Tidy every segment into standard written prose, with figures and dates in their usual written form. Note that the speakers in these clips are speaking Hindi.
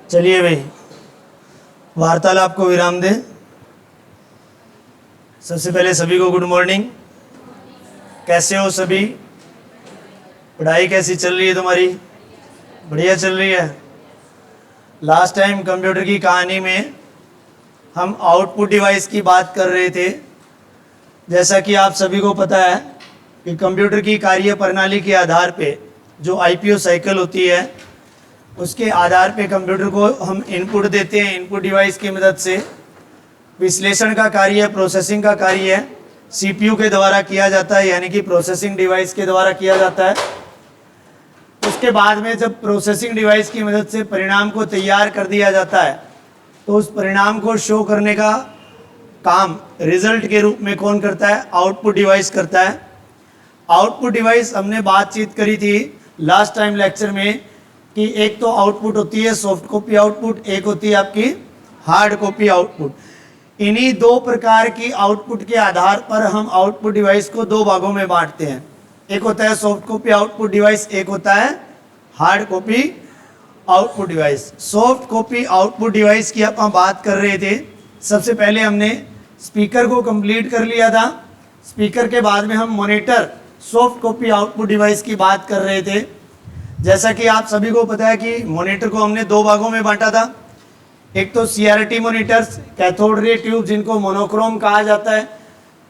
चलिए भाई, वार्तालाप को विराम दें। सबसे पहले सभी को गुड मॉर्निंग। कैसे हो सभी? पढ़ाई कैसी चल रही है तुम्हारी? बढ़िया चल रही है। लास्ट टाइम कंप्यूटर की कहानी में हम आउटपुट डिवाइस की बात कर रहे थे। जैसा कि आप सभी को पता है कि कंप्यूटर की कार्य प्रणाली के आधार पे जो आईपीओ साइकिल होती है, उसके आधार पे कंप्यूटर को हम इनपुट देते हैं। इनपुट डिवाइस की मदद से विश्लेषण का कार्य, प्रोसेसिंग का कार्य सीपीयू के द्वारा किया जाता है, यानी कि प्रोसेसिंग डिवाइस के द्वारा किया जाता है। उसके बाद में जब प्रोसेसिंग डिवाइस की मदद से परिणाम को तैयार कर दिया जाता है, तो उस परिणाम को शो करने का काम रिजल्ट के रूप में कौन करता है? आउटपुट डिवाइस करता है। आउटपुट डिवाइस हमने बातचीत करी थी लास्ट टाइम लेक्चर में कि एक तो आउटपुट होती है सॉफ्ट कॉपी आउटपुट, एक होती है आपकी हार्ड कॉपी आउटपुट। इन्हीं दो प्रकार की आउटपुट के आधार पर हम आउटपुट डिवाइस को दो भागों में बांटते हैं। एक होता है सॉफ्ट कॉपी आउटपुट डिवाइस, एक होता है hard copy output device. Soft copy output device की आप बात कर रहे थे। सबसे पहले हमने स्पीकर को कंप्लीट कर लिया था। स्पीकर के बाद में हम monitor soft copy output device की बात कर रहे थे। जैसा कि आप सभी को पता है कि मॉनिटर को हमने दो भागों में बांटा था। एक तो CRT monitors, cathode ray tube, जिनको मोनोक्रोम कहा जाता है।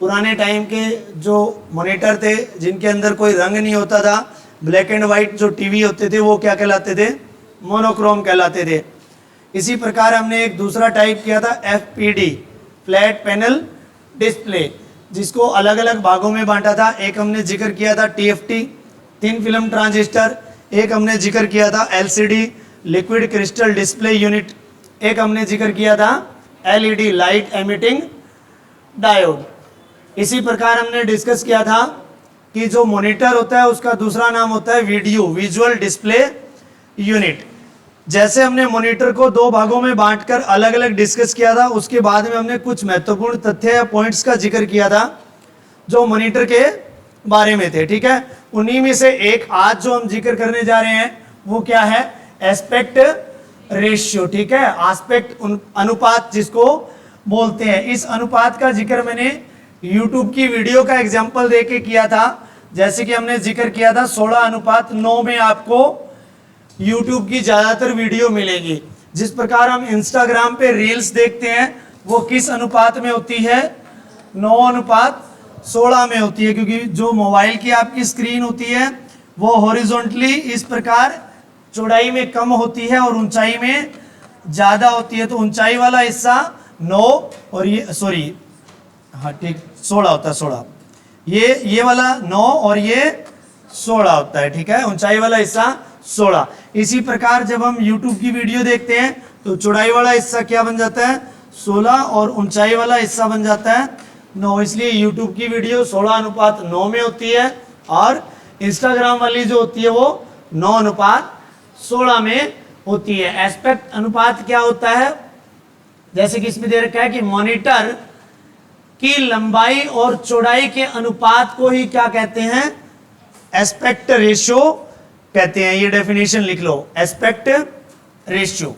पुराने टाइम के जो मॉनिटर थे जिनके अंदर कोई रंग नहीं होता था, ब्लैक एंड वाइट जो टीवी होते थे, वो क्या कहलाते थे? मोनोक्रोम कहलाते थे। इसी प्रकार हमने एक दूसरा टाइप किया था एफपीडी, फ्लैट पैनल डिस्प्ले, जिसको अलग अलग भागों में बांटा था। एक हमने जिक्र किया था टीएफटी, थिन फिल्म ट्रांजिस्टर। एक हमने जिक्र किया था LCD, liquid crystal display unit. एक हमने जिक्र किया था एलईडी, लाइट एमिटिंग डायोड। इसी प्रकार हमने डिस्कस किया था कि जो मॉनिटर होता है उसका दूसरा नाम होता है वीडियो, विजुअल डिस्प्ले यूनिट। जैसे हमने मॉनिटर को दो भागों में बांटकर अलग अलग डिस्कस किया था, उसके बाद में हमने कुछ महत्वपूर्ण तथ्य या पॉइंट्स का जिक्र किया था जो मॉनिटर के बारे में थे। ठीक है, उन्हीं में से एक आज जो हम जिक्र करने जा रहे हैं वो क्या है? Aspect ratio. ठीक है, एस्पेक्ट अनुपात जिसको बोलते हैं। इस अनुपात का जिक्र मैंने YouTube की वीडियो का एग्जांपल देके किया था। जैसे कि हमने जिक्र किया था 16:9 में आपको YouTube की ज्यादातर वीडियो मिलेगी। जिस प्रकार हम इंस्टाग्राम पे रील्स देखते हैं वो किस अनुपात में होती है? 9:16 में होती है, क्योंकि जो मोबाइल की आपकी स्क्रीन होती है वो हॉरिजॉन्टली इस प्रकार चौड़ाई में कम होती है और ऊंचाई में ज्यादा होती है। तो ऊंचाई वाला हिस्सा 9 और ये 16 होता है। 16 ये वाला 9 और ये 16 होता है। ठीक है, ऊंचाई वाला हिस्सा 16। इसी प्रकार जब हम YouTube की वीडियो देखते हैं तो चौड़ाई वाला हिस्सा क्या बन जाता है? 16 और ऊंचाई वाला हिस्सा बन जाता है 9। इसलिए YouTube की वीडियो 16:9 में होती है और इंस्टाग्राम वाली जो होती है वो 9:16 में होती है। एस्पेक्ट अनुपात क्या होता है? जैसे कि इसमें दे रखा है कि मॉनिटर की लंबाई और चौड़ाई के अनुपात को ही क्या कहते हैं? एस्पेक्ट रेशियो कहते हैं। ये डेफिनेशन लिख लो, एस्पेक्ट रेशियो।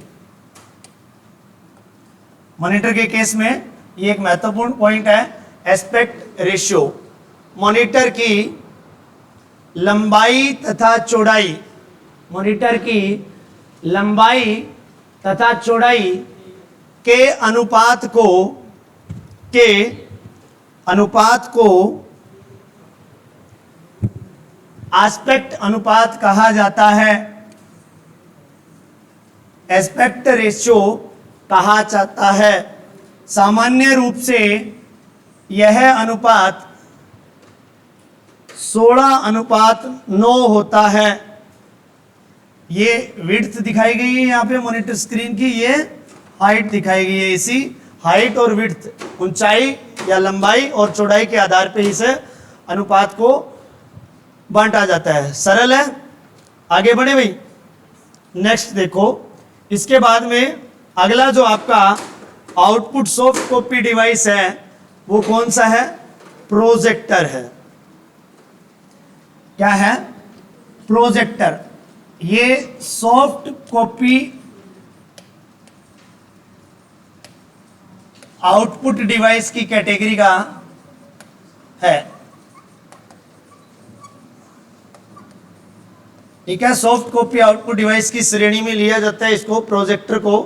मॉनिटर के केस में ये एक महत्वपूर्ण पॉइंट है, एस्पेक्ट रेशियो। मॉनिटर की लंबाई तथा चौड़ाई, मॉनिटर की लंबाई तथा चौड़ाई के अनुपात को एस्पेक्ट अनुपात कहा जाता है, एस्पेक्ट रेशियो कहा जाता है। सामान्य रूप से यह अनुपात 16:9 होता है। ये विड्थ दिखाई गई है यहाँ पे मॉनिटर स्क्रीन की, ये हाइट दिखाई गई है। इसी हाइट और विड्थ, ऊंचाई या लंबाई और चौड़ाई के आधार पे इस अनुपात को बांटा जाता है। सरल है, आगे बढ़े भाई। नेक्स्ट देखो, इसके बाद में अगला जो आपका आउटपुट सॉफ्ट कॉपी डिवाइस है वो कौन सा है? प्रोजेक्टर है। क्या है? प्रोजेक्टर। ये सॉफ्ट कॉपी आउटपुट डिवाइस की कैटेगरी का है। ठीक है, सॉफ्ट कॉपी आउटपुट डिवाइस की श्रेणी में लिया जाता है इसको, प्रोजेक्टर को।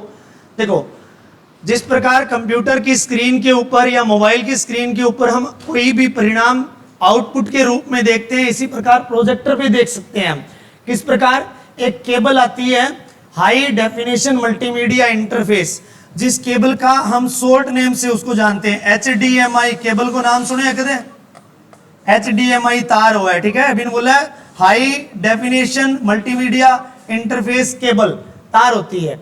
देखो, जिस प्रकार कंप्यूटर की स्क्रीन के ऊपर या मोबाइल की स्क्रीन के ऊपर हम कोई भी परिणाम आउटपुट के रूप में देखते हैं, इसी प्रकार प्रोजेक्टर पे देख सकते हैं हम। किस प्रकार? एक केबल आती है, हाई डेफिनेशन मल्टीमीडिया इंटरफेस, जिस केबल का हम शॉर्ट नेम से उसको जानते हैं HDMI केबल को नाम सुने हैं कदे? HDMI तार हुआ है, ठीक है, अभी बोला है high definition multimedia interface cable तार होती है।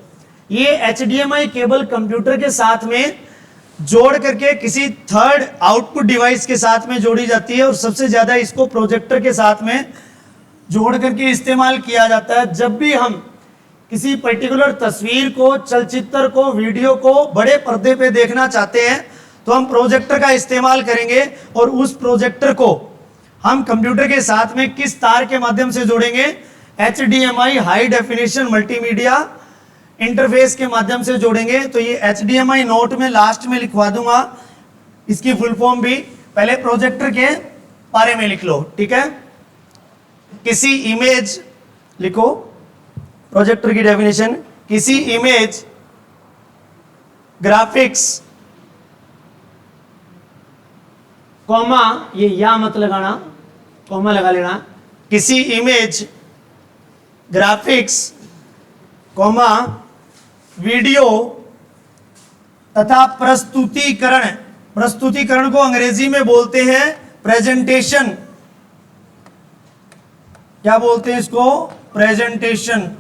ये HDMI केबल कंप्यूटर के साथ में जोड़ करके किसी थर्ड आउटपुट डिवाइस के साथ में जोड़ी जाती है, और सबसे ज्यादा इसको प्रोजेक्टर के साथ में जोड़ करके इस्तेमाल किया जाता है। जब भी हम किसी पर्टिकुलर तस्वीर को, चलचित्र को, वीडियो को बड़े पर्दे पे देखना चाहते हैं तो हम प्रोजेक्टर का इस्तेमाल करेंगे, और उस प्रोजेक्टर को हम कंप्यूटर के साथ में किस तार के माध्यम से जोड़ेंगे? HDMI high definition multimedia interface के माध्यम से जोड़ेंगे। तो ये HDMI नोट में लास्ट में लिखवा दूंगा, इसकी फुल फॉर्म भी। पहले प्रोजेक्टर के बारे में लिख लो, ठीक है। किसी इमेज लिखो, प्रोजेक्टर की डेफिनेशन, किसी इमेज, ग्राफिक्स, कॉमा, ये या मत लगाना, कॉमा लगा लेना, किसी इमेज, ग्राफिक्स, कॉमा, वीडियो तथा प्रस्तुतिकरण, प्रस्तुतिकरण को अंग्रेजी में बोलते हैं प्रेजेंटेशन। क्या बोलते हैं इसको? प्रेजेंटेशन।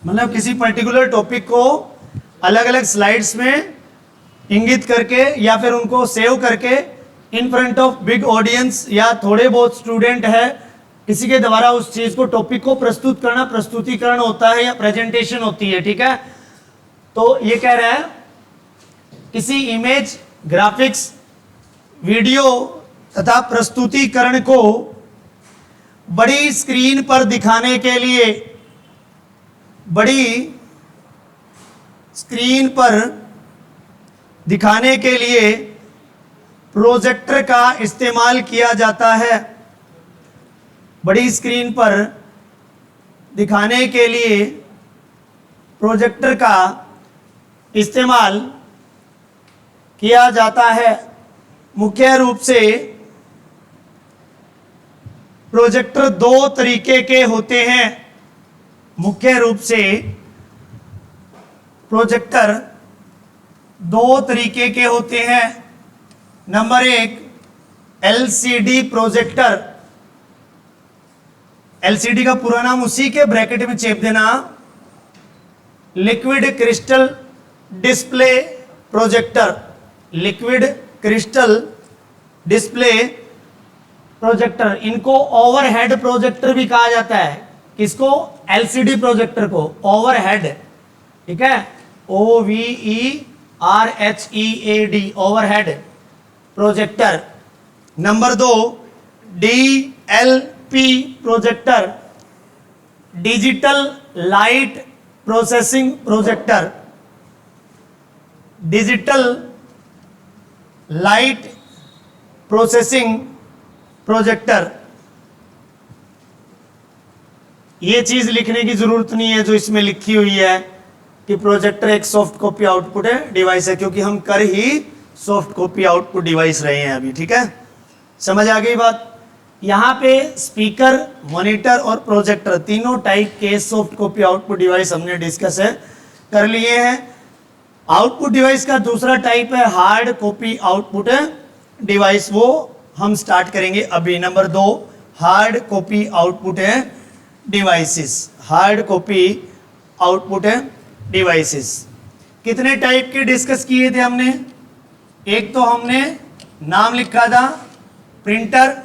मतलब किसी पर्टिकुलर टॉपिक को अलग अलग स्लाइड्स में इंगित करके या फिर उनको सेव करके in front of big audience या थोड़े बहुत स्टूडेंट है, किसी के द्वारा उस चीज को, टॉपिक को प्रस्तुत करना प्रस्तुतिकरण होता है या प्रेजेंटेशन होती है, ठीक है। तो ये कह रहा है किसी इमेज, ग्राफिक्स, वीडियो तथा प्रस्तुतिकरण को बड़ी स्क्रीन पर दिखाने के लिए, बड़ी स्क्रीन पर दिखाने के लिए प्रोजेक्टर का इस्तेमाल किया जाता है। बड़ी स्क्रीन पर दिखाने के लिए प्रोजेक्टर का इस्तेमाल किया जाता है। मुख्य रूप से प्रोजेक्टर दो तरीके के होते हैं। मुख्य रूप से प्रोजेक्टर दो तरीके के होते हैं। नंबर एक, LCD प्रोजेक्टर। LCD का पूरा नाम उसी के ब्रैकेट में चेप देना, liquid crystal display projector. Liquid crystal display projector, इनको ओवरहेड प्रोजेक्टर भी कहा जाता है। किसको? LCD प्रोजेक्टर को ओवरहेड, ठीक है, OVERHEAD, ओवरहेड प्रोजेक्टर। नंबर दो, DLP projector, digital light processing projector. Digital light processing projector. ये चीज लिखने की जरूरत नहीं है जो इसमें लिखी हुई है कि प्रोजेक्टर एक सॉफ्ट कॉपी आउटपुट है डिवाइस है, क्योंकि हम कर ही सॉफ्ट कॉपी आउटपुट डिवाइस रहे हैं अभी, ठीक है। समझ आ गई बात? यहाँ पे स्पीकर, मॉनिटर और प्रोजेक्टर तीनों टाइप के सॉफ्ट कॉपी आउटपुट डिवाइस हमने डिस्कस कर लिए हैं। आउटपुट डिवाइस का दूसरा टाइप है हार्ड कॉपी आउटपुट डिवाइस, वो हम स्टार्ट करेंगे अभी। नंबर दो, hard copy output devices. Hard copy output devices कितने टाइप के डिस्कस किए थे हमने? एक तो हमने नाम लिखा था प्रिंटर,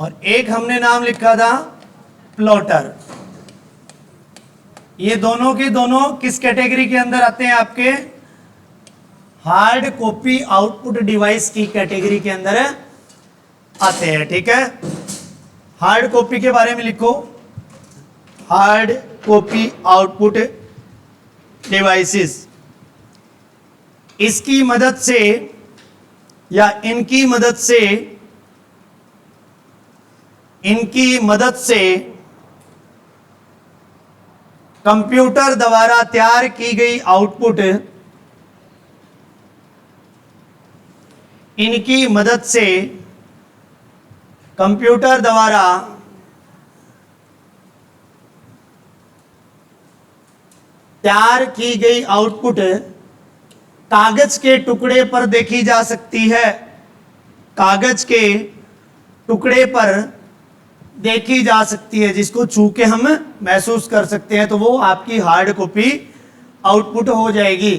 और एक हमने नाम लिखा था प्लॉटर। ये दोनों के दोनों किस कैटेगरी के अंदर आते हैं? आपके हार्ड कॉपी आउटपुट डिवाइस की कैटेगरी के अंदर आते हैं, ठीक है। हार्ड कॉपी के बारे में लिखो, हार्ड कॉपी आउटपुट डिवाइसेस, इसकी मदद से या इनकी मदद से कंप्यूटर द्वारा तैयार की गई आउटपुट, इनकी मदद से कंप्यूटर द्वारा तैयार की गई आउटपुट कागज के टुकड़े पर देखी जा सकती है, कागज के टुकड़े पर देखी जा सकती है, जिसको छू के हम महसूस कर सकते हैं, तो वो आपकी हार्ड कॉपी आउटपुट हो जाएगी।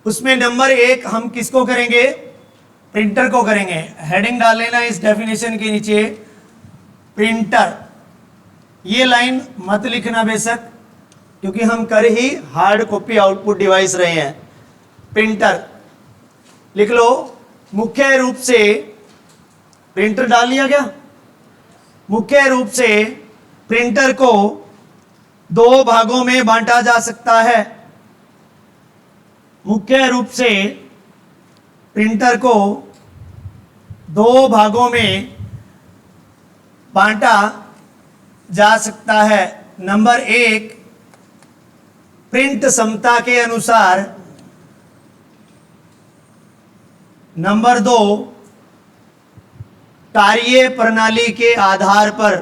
उसमें नंबर 1 हम किसको करेंगे? प्रिंटर को करेंगे। हेडिंग डाल लेना इस डेफिनेशन के नीचे, प्रिंटर। ये लाइन मत लिखना बेशक, क्योंकि हम कर ही हार्ड कॉपी आउटपुट डिवाइस रहे हैं। प्रिंटर लिख लो। मुख्य रूप से प्रिंटर डाल लिया क्या? मुख्य रूप से प्रिंटर को 2 भागों में बांटा जा सकता है। मुख्य रूप से प्रिंटर को 2 भागों में बांटा जा सकता है। नंबर 1, प्रिंट क्षमता के अनुसार। नंबर 2, कार्य प्रणाली के आधार पर।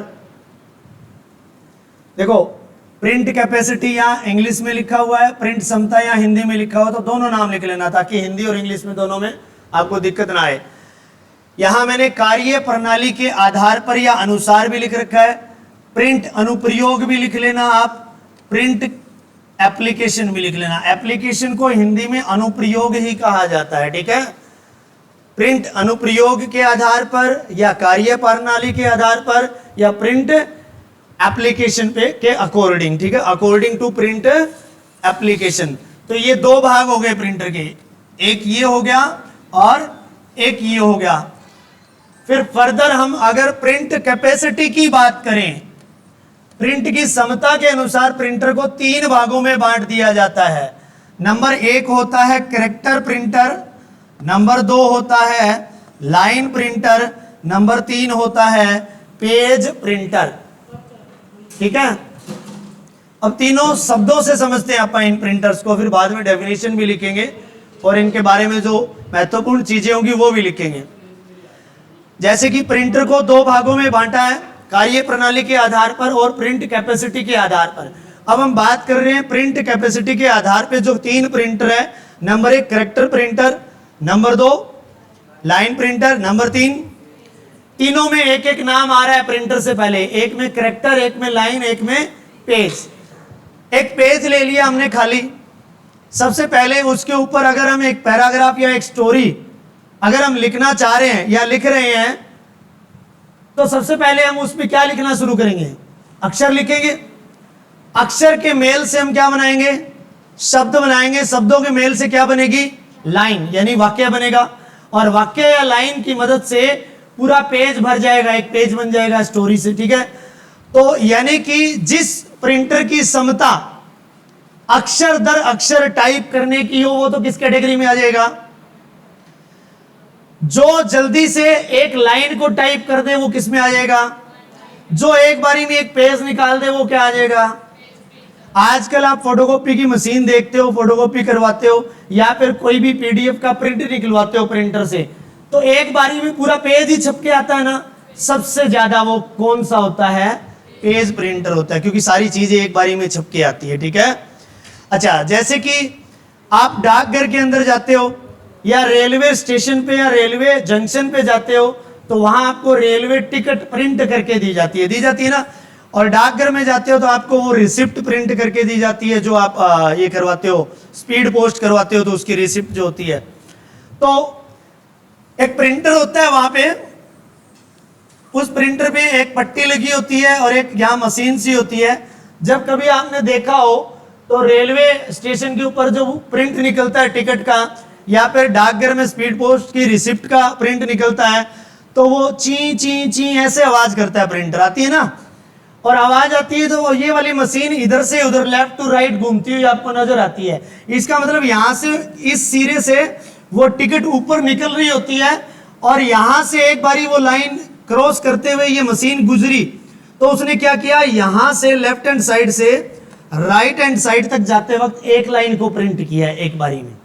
देखो, प्रिंट कैपेसिटी यहाँ इंग्लिश में लिखा हुआ है, प्रिंट क्षमता यहाँ हिंदी में लिखा हुआ, तो दोनों नाम लिख लेना ताकि हिंदी और इंग्लिश में दोनों में आपको दिक्कत ना आए। यहां मैंने कार्य प्रणाली के आधार पर या अनुसार भी लिख रखा है। प्रिंट अनुप्रयोग भी लिख लेना आप, प्रिंट एप्लीकेशन भी लिख लेना। एप्लीकेशन को हिंदी में अनुप्रयोग ही कहा जाता है, ठीक है। प्रिंट अनुप्रयोग के आधार पर या कार्य प्रणाली के आधार पर या प्रिंट एप्लीकेशन पे के अकॉर्डिंग, ठीक है, अकॉर्डिंग टू प्रिंट एप्लीकेशन। तो ये 2 भाग हो गए प्रिंटर के, एक ये हो गया और एक ये हो गया। फिर फर्दर हम अगर प्रिंट कैपेसिटी की बात करें, प्रिंट की क्षमता के अनुसार प्रिंटर को 3 भागों में बांट दिया जाता है। नंबर 1 होता है कैरेक्टर प्रिंटर, नंबर 2 होता है लाइन प्रिंटर, नंबर 3 होता है पेज प्रिंटर, ठीक है। अब तीनों शब्दों से समझते हैं अपन इन प्रिंटर्स को, फिर बाद में डेफिनेशन भी लिखेंगे और इनके बारे में जो महत्वपूर्ण चीजें होंगी वो भी लिखेंगे। जैसे कि प्रिंटर को 2 भागों में बांटा है, कार्य प्रणाली के आधार पर और प्रिंट कैपेसिटी के आधार पर। अब हम बात कर रहे हैं प्रिंट कैपेसिटी के आधार पे जो 3 प्रिंटर है। Number 1 character printer, number 2 line printer, number 3, तीनों में एक एक नाम आ रहा है प्रिंटर से पहले, एक में कैरेक्टर, एक में लाइन, एक में पेज। एक पेज ले लिया हमने खाली, सबसे पहले उसके ऊपर अगर हम एक पैराग्राफ या एक स्टोरी अगर हम लिखना चाह रहे हैं या लिख रहे हैं, तो सबसे पहले हम उस पर क्या लिखना शुरू करेंगे? अक्षर लिखेंगे। अक्षर के मेल से हम क्या बनाएंगे? शब्द बनाएंगे। शब्दों के मेल से क्या बनेगी? लाइन, यानी वाक्य बनेगा। और वाक्य या लाइन की मदद से पूरा पेज भर जाएगा, एक पेज बन जाएगा स्टोरी से, ठीक है। तो यानी कि जिस प्रिंटर की क्षमता अक्षर दर अक्षर टाइप करने की हो, वो तो किस कैटेगरी में आ जाएगा? जो जल्दी से एक लाइन को टाइप कर दे वो किस में आ जाएगा? जो एक बारी में एक पेज निकाल दे वो क्या आ जाएगा? आजकल आप फोटोकॉपी की मशीन देखते हो, फोटोकॉपी करवाते हो या फिर कोई भी पीडीएफ का प्रिंट निकलवाते हो प्रिंटर से, तो एक बारी में पूरा पेज ही छप के आता है ना। सबसे ज्यादा वो कौन सा होता है? पेज प्रिंटर होता है, क्योंकि सारी चीजें एक बारी में छप के आती है, ठीक है। अच्छा, जैसे कि आप डाकघर के अंदर जाते हो या रेलवे स्टेशन पे या रेलवे जंक्शन पे जाते हो, तो वहां आपको रेलवे टिकट प्रिंट करके दी जाती है ना। और डाकघर में जाते हो तो आपको वो रिसिप्ट प्रिंट करके दी जाती है, जो आप ये करवाते हो, स्पीड पोस्ट करवाते हो, तो उसकी रिसिप्ट जो होती है। तो एक प्रिंटर होता है, वहां पे उस प्रिंटर पे एक पट्टी लगी होती है और एक यहाँ मशीन सी होती है। जब कभी आपने देखा हो तो रेलवे स्टेशन के ऊपर जो प्रिंट निकलता है टिकट का, या फिर डाकघर में स्पीड पोस्ट की रिसिप्ट का प्रिंट निकलता है, तो वो ची ची ची ऐसे आवाज करता है, प्रिंटर आती है ना। और आवाज आती है तो वो ये वाली मशीन इधर से उधर लेफ्ट टू राइट घूमती हुई आपको नजर आती है। इसका मतलब यहां से इस सिरे से वो टिकट ऊपर निकल रही होती है और यहां से एक बारी वो लाइन क्रॉस करते हुए ये मशीन गुजरी तो उसने क्या किया, यहां से लेफ्ट हैंड साइड से राइट हैंड साइड तक जाते वक्त एक लाइन को प्रिंट किया एक बारी में।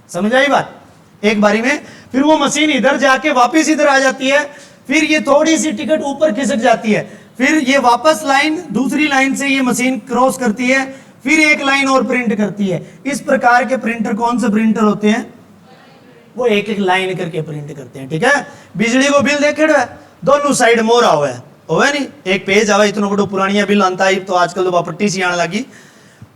समझ आई बात? एक बारी में। फिर वो मशीन इधर जाके वापस इधर आ जाती है, फिर ये थोड़ी सी टिकट ऊपर खिसक जाती है, फिर ये वापस लाइन दूसरी लाइन से ये मशीन क्रॉस करती है, फिर एक लाइन और प्रिंट करती है। इस प्रकार के प्रिंटर कौन से प्रिंटर होते हैं? वो एक एक लाइन करके प्रिंट करते हैं। ठीक है, बिजली को बिल देखे दोनों साइड मोरा हुआ है नहीं, एक पेज आवा इतना बड़ो पुरानी बिल आता है तो आजकल तो पट्टी सी आने लगी।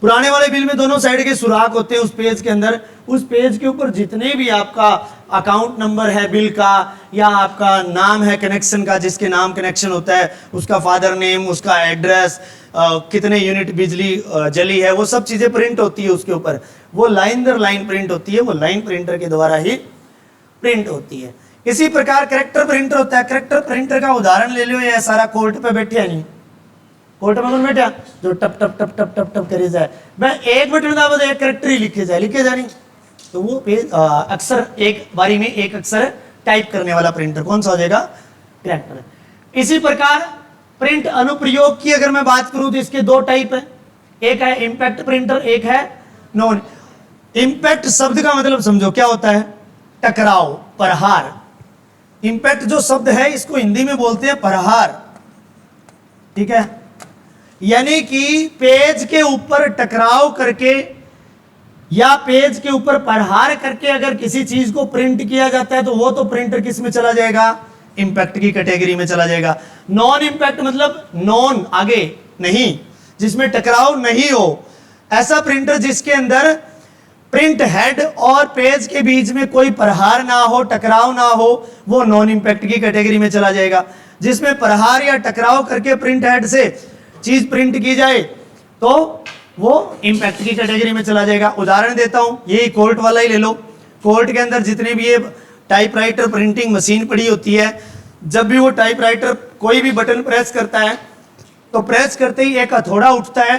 पुराने वाले बिल में दोनों साइड के सुराख होते हैं उस पेज के अंदर। उस पेज के ऊपर जितने भी आपका अकाउंट नंबर है बिल का या आपका नाम है कनेक्शन का, जिसके नाम कनेक्शन होता है, उसका फादर नेम, उसका एड्रेस, कितने यूनिट बिजली जली है, वो सब चीजें प्रिंट होती है उसके ऊपर। वो लाइन दर लाइन प्रिंट होती है, वो लाइन प्रिंटर के द्वारा ही प्रिंट होती है। इसी प्रकार करेक्टर प्रिंटर होता है। करेक्टर प्रिंटर का उदाहरण ले लो, ये सारा कोर्ट पे बैठे है नहीं, कोर्ट में कौन बैठा जो टप टप टप टप टप टप करे जाए, मैं एक बटन दाब एक करेक्टर ही लिखे जाए नहीं, तो वो पेज अक्सर एक बारी में एक अक्सर टाइप करने वाला प्रिंटर कौन सा हो जाएगा? करेक्टर। इसी प्रकार प्रिंट अनुप्रयोग की अगर मैं बात करूं तो इसके दो टाइप है, एक है इंपैक्ट प्रिंटर, एक है नॉन इंपैक्ट। शब्द का मतलब समझो क्या होता है? टकराव, प्रहार। इंपैक्ट जो शब्द है इसको हिंदी में बोलते हैं प्रहार। ठीक है, यानी कि पेज के ऊपर टकराव करके या पेज के ऊपर प्रहार करके अगर किसी चीज को प्रिंट किया जाता है तो वो तो प्रिंटर किस में चला जाएगा? इंपैक्ट की कैटेगरी में चला जाएगा। नॉन इंपैक्ट मतलब नॉन आगे नहीं, जिसमें टकराव नहीं हो, ऐसा प्रिंटर जिसके अंदर प्रिंट हेड और पेज के बीच में कोई प्रहार ना हो, टकराव ना हो, वो नॉन इंपैक्ट की कैटेगरी में चला जाएगा। जिसमें प्रहार या टकराव करके प्रिंट हेड से चीज प्रिंट की जाए तो वो इंपैक्ट की कैटेगरी में चला जाएगा। उदाहरण देता हूं, यही कोर्ट वाला ही ले लो। कोर्ट के अंदर जितने भी ये टाइपराइटर प्रिंटिंग मशीन पड़ी होती है, जब भी वो टाइपराइटर कोई भी बटन प्रेस करता है तो प्रेस करते ही एक हथौड़ा उठता है,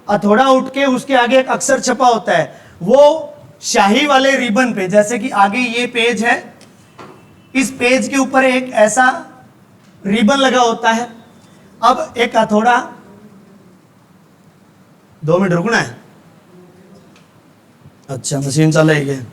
हथौड़ा उठ के उसके आगे एक अक्षर छपा होता है। वो शाही वाले रिबन पे, जैसे कि आगे ये पेज है, इस पेज के ऊपर एक ऐसा रिबन लगा होता है। अब एक हथौड़ा, 2 मिनट रुकना है। अच्छा मशीन चल रही है।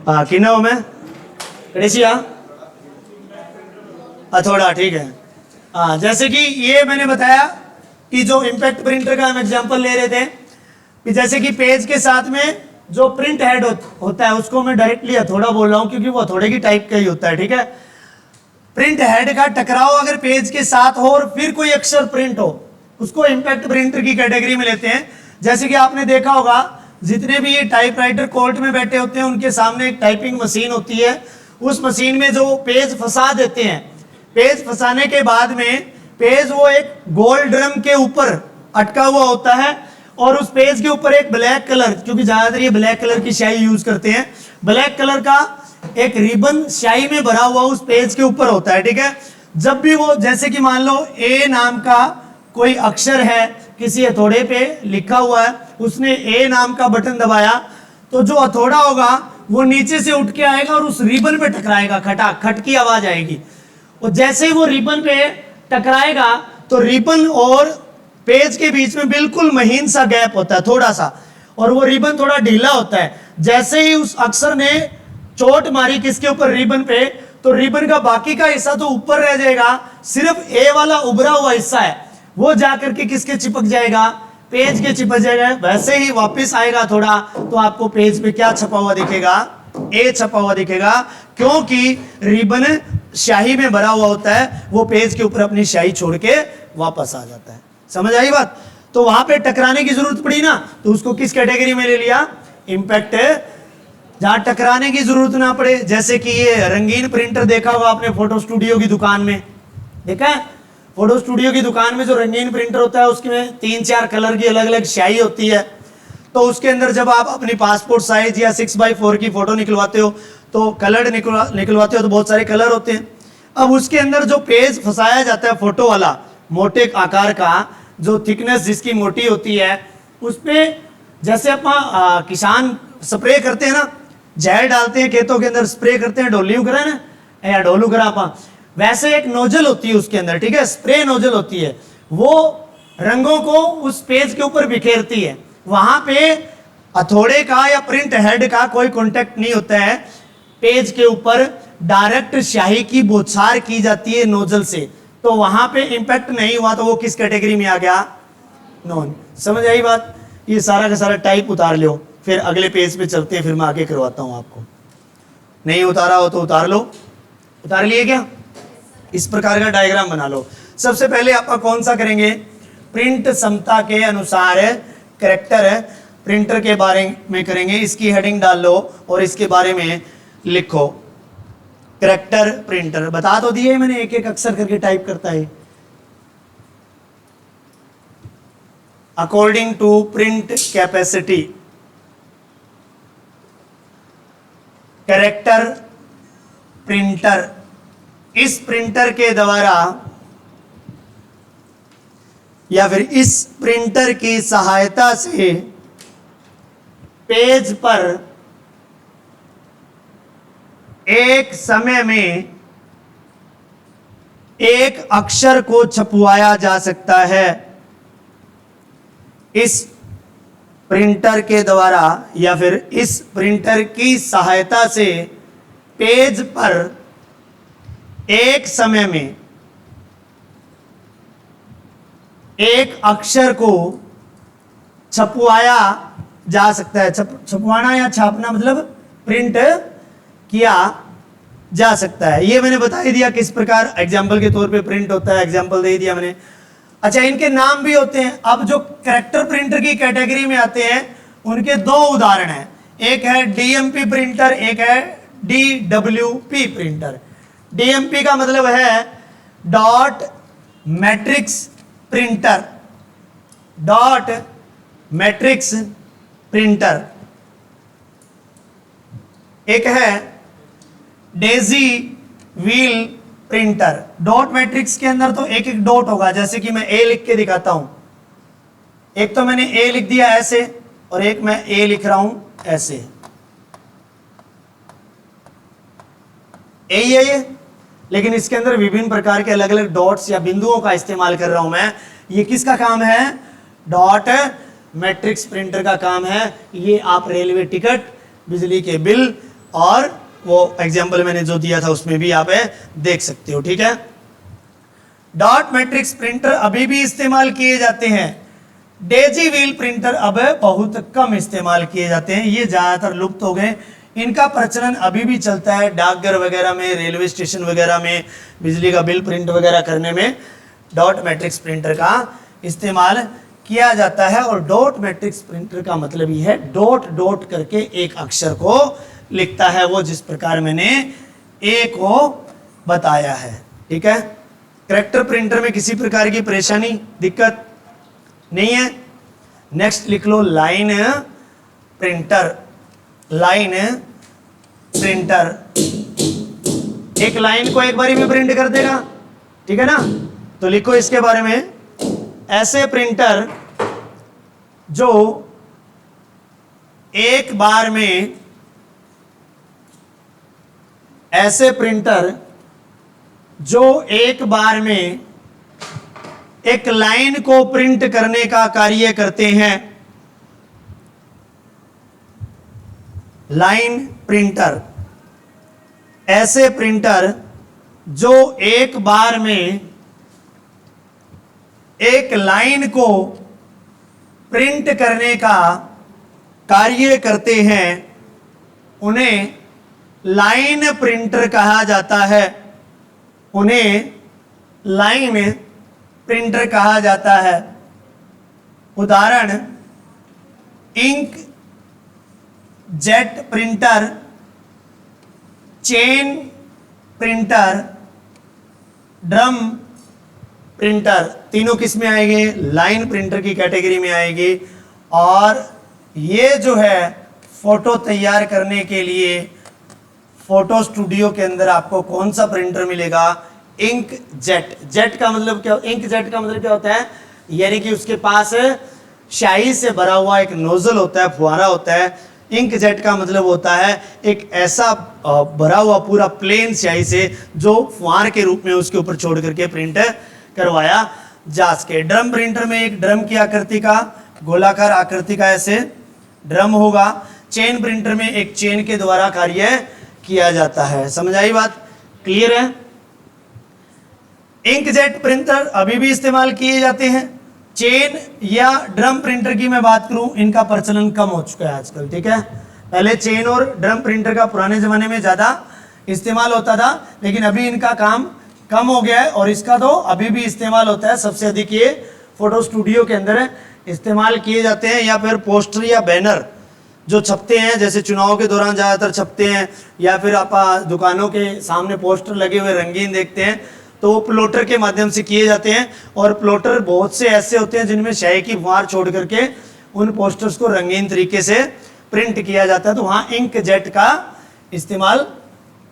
हाँ किना हो मैं कड़ेसिया हथौड़ा। ठीक है, हाँ जैसे कि ये मैंने बताया कि जो इम्पैक्ट प्रिंटर का हम एग्जांपल ले रहे थे कि जैसे कि पेज के साथ में जो प्रिंट हेड होता है उसको मैं डायरेक्टली हथौड़ा बोल रहा हूँ क्योंकि वो हथौड़े की टाइप का ही होता है। ठीक है, प्रिंट हेड का टकराव अगर पेज के साथ हो और फिर कोई अक्षर प्रिंट हो उसको इम्पैक्ट प्रिंटर की कैटेगरी में लेते हैं। जैसे कि आपने देखा होगा जितने भी ये टाइपराइटर कोर्ट में बैठे होते हैं उनके सामने एक टाइपिंग मशीन होती है। उस मशीन में जो पेज फंसा देते हैं, पेज फंसाने के बाद में पेज वो एक गोल ड्रम के ऊपर अटका हुआ होता है और उस पेज के ऊपर एक ब्लैक कलर, क्योंकि ज्यादातर ये ब्लैक कलर की स्याही यूज करते हैं, ब्लैक कलर का एक रिबन स्याही में भरा हुआ उस पेज के ऊपर होता है। ठीक है, जब भी वो जैसे कि मान लो ए नाम का कोई अक्षर है किसी हथौड़े पे लिखा हुआ है, उसने ए नाम का बटन दबाया तो जो हथौड़ा होगा वो नीचे से उठ के आएगा और उस रिबन पे टकराएगा, खटाक खट की आवाज आएगी। और जैसे ही वो रिबन पे टकराएगा तो रिबन और पेज के बीच में बिल्कुल महीन सा गैप होता है थोड़ा सा, और वो रिबन थोड़ा ढीला होता है। जैसे ही उस अक्षर ने चोट मारी किसके ऊपर, रिबन पे, तो रिबन का बाकी का हिस्सा तो ऊपर रह जाएगा, सिर्फ ए वाला उभरा हुआ हिस्सा है वो जाकर के किसके चिपक जाएगा, पेज के चिपक जाएगा। वैसे ही वापस आएगा थोड़ा तो आपको पेज पे क्या छपा हुआ दिखेगा, ए छपा हुआ दिखेगा, क्योंकि रिबन स्याही में भरा हुआ होता है, वो पेज के ऊपर अपनी स्याही छोड़ के वापस आ जाता है। समझ आई बात? तो वहां पे टकराने की जरूरत पड़ी ना, तो उसको किस कैटेगरी में ले लिया, इंपैक्ट। जहां टकराने की जरूरत ना पड़े, जैसे कि ये रंगीन प्रिंटर देखा होगा आपने फोटो स्टूडियो की दुकान में, देखा है? फोटो स्टूडियो की दुकान में जो रंगीन प्रिंटर होता है उसमें 3-4 कलर की अलग अलग स्याही होती है। तो उसके अंदर जब आप अपनी पासपोर्ट साइज या 6x4 की फोटो निकलवाते हो तो कलर निकलवाते हो तो बहुत सारे कलर होते हैं। अब उसके अंदर जो पेज फंसाया जाता है फोटो वाला, मोटे आकार का, जो थिकनेस जिसकी मोटी होती है, उस पे जैसे अपन किसान स्प्रे करते हैं ना, जहर डालते हैं खेतों के अंदर, स्प्रे करते हैं, डोली उगरा ना या डोलू करा अपन, वैसे एक नोजल होती है उसके अंदर, ठीक है, स्प्रे नोजल होती है, वो रंगों को उस पेज के ऊपर बिखेरती है। वहां पे हथौड़े का या प्रिंट हेड का कोई कांटेक्ट नहीं होता है, पेज के ऊपर डायरेक्ट स्याही की बौछार की जाती है नोजल से, तो वहां पे इंपैक्ट नहीं हुआ तो वो किस कैटेगरी में आ गया, नॉन। समझ आई बात? ये सारा का सारा टाइप उतार लो, फिर अगले पेज पे चलते हैं, फिर मैं आगे करवाता हूं आपको। नहीं उतारा हो तो उतार लो। उतार लिए क्या? इस प्रकार का डायग्राम बना लो। सबसे पहले आप कौन सा करेंगे, प्रिंट क्षमता के अनुसार कैरेक्टर प्रिंटर के बारे में करेंगे। इसकी हेडिंग डाल लो और इसके बारे में लिखो, कैरेक्टर प्रिंटर। बता तो दिए मैंने, एक एक अक्षर करके टाइप करता है। According to print capacity, character printer, इस प्रिंटर के द्वारा या फिर इस प्रिंटर की सहायता से पेज पर एक समय में एक अक्षर को छपवाया जा सकता है। इस प्रिंटर के द्वारा या फिर इस प्रिंटर की सहायता से पेज पर एक समय में एक अक्षर को छपवाया जा सकता है। छपवाना या छापना मतलब प्रिंट किया जा सकता है। ये मैंने बता ही दिया किस प्रकार एग्जाम्पल के तौर पे प्रिंट होता है, एग्जाम्पल दे दिया मैंने। अच्छा, इनके नाम भी होते हैं। अब जो कैरेक्टर प्रिंटर की कैटेगरी में आते हैं उनके दो उदाहरण हैं, एक है डीएमपी प्रिंटर, एक है डीडब्ल्यूपी प्रिंटर। डीएमपी का मतलब है dot matrix printer, dot matrix printer. एक है Daisy wheel printer. Dot matrix के अंदर तो एक एक डॉट होगा, जैसे कि मैं ए लिख के दिखाता हूं। एक तो मैंने ए लिख दिया ऐसे और एक मैं ए लिख रहा हूं ऐसे, यही है ये। लेकिन इसके अंदर विभिन्न प्रकार के अलग अलग डॉट्स या बिंदुओं का इस्तेमाल कर रहा हूं मैं। ये किसका काम है? डॉट मैट्रिक्स प्रिंटर का काम है। ये आप रेलवे टिकट, बिजली के बिल और वो एग्जाम्पल मैंने जो दिया था उसमें भी आप देख सकते हो, ठीक है। डॉट मैट्रिक्स प्रिंटर अभी भी इस्तेमाल किए जाते हैं। डेजी व्हील प्रिंटर अब बहुत कम इस्तेमाल किए जाते हैं, ये ज्यादातर लुप्त हो गए। इनका प्रचलन अभी भी चलता है डाकघर वगैरह में, रेलवे स्टेशन वगैरह में, बिजली का बिल प्रिंट वगैरह करने में डॉट मैट्रिक्स प्रिंटर का इस्तेमाल किया जाता है। और डॉट मैट्रिक्स प्रिंटर का मतलब ही है डॉट डॉट करके एक अक्षर को लिखता है, वो जिस प्रकार मैंने ए को बताया है, ठीक है। कैरेक्टर प्रिंटर में किसी प्रकार की परेशानी, दिक्कत नहीं है। नेक्स्ट लिख लो लाइन प्रिंटर। लाइन प्रिंटर एक लाइन को एक बारी में प्रिंट कर देगा, ठीक है ना। तो लिखो इसके बारे में, ऐसे प्रिंटर जो एक बार में ऐसे प्रिंटर जो एक बार में एक लाइन को प्रिंट करने का कार्य करते हैं, लाइन प्रिंटर। ऐसे प्रिंटर जो एक बार में एक लाइन को प्रिंट करने का कार्य करते हैं, उन्हें लाइन प्रिंटर कहा जाता है। उन्हें लाइन प्रिंटर कहा जाता है। उदाहरण, inkjet printer, chain printer, drum printer, तीनों किस में आएंगे? लाइन प्रिंटर की कैटेगरी में आएगी। और ये जो है फोटो तैयार करने के लिए फोटो स्टूडियो के अंदर आपको कौन सा प्रिंटर मिलेगा? Ink jet. जेट का मतलब क्या? इंक जेट का मतलब क्या होता है? यानी कि उसके पास स्याही से भरा हुआ एक नोजल होता है, फुहारा होता है। इंक जेट का मतलब होता है एक ऐसा भरा हुआ पूरा प्लेन स्याही से जो फुहार के रूप में उसके ऊपर छोड़ करके प्रिंट करवाया जा सके। ड्रम प्रिंटर में एक ड्रम की आकृति का, गोलाकार आकृति का ऐसे ड्रम होगा। चेन प्रिंटर में एक चेन के द्वारा कार्य किया जाता है। समझ आई बात? क्लियर है? इंकजेट प्रिंटर अभी भी इस्तेमाल किए जाते हैं। चेन या ड्रम प्रिंटर की मैं बात करूं, इनका प्रचलन कम हो चुका है आजकल। ठीक है, पहले चेन और ड्रम प्रिंटर का पुराने जमाने में ज्यादा इस्तेमाल होता था, लेकिन अभी इनका काम कम हो गया है और इसका तो अभी भी इस्तेमाल होता है। सबसे अधिक ये फोटो स्टूडियो के अंदर इस्तेमाल किए जाते हैं, या फिर पोस्टर या बैनर जो छपते हैं, जैसे चुनाव के दौरान ज़्यादातर छपते हैं, या फिर आप दुकानों के सामने पोस्टर लगे हुए रंगीन देखते हैं, तो वो प्लॉटर के माध्यम से किए जाते हैं। और प्लॉटर बहुत से ऐसे होते हैं जिनमें स्याही की फुहार छोड़ करके उन पोस्टर्स को रंगीन तरीके से प्रिंट किया जाता है, तो वहाँ इंक जेट का इस्तेमाल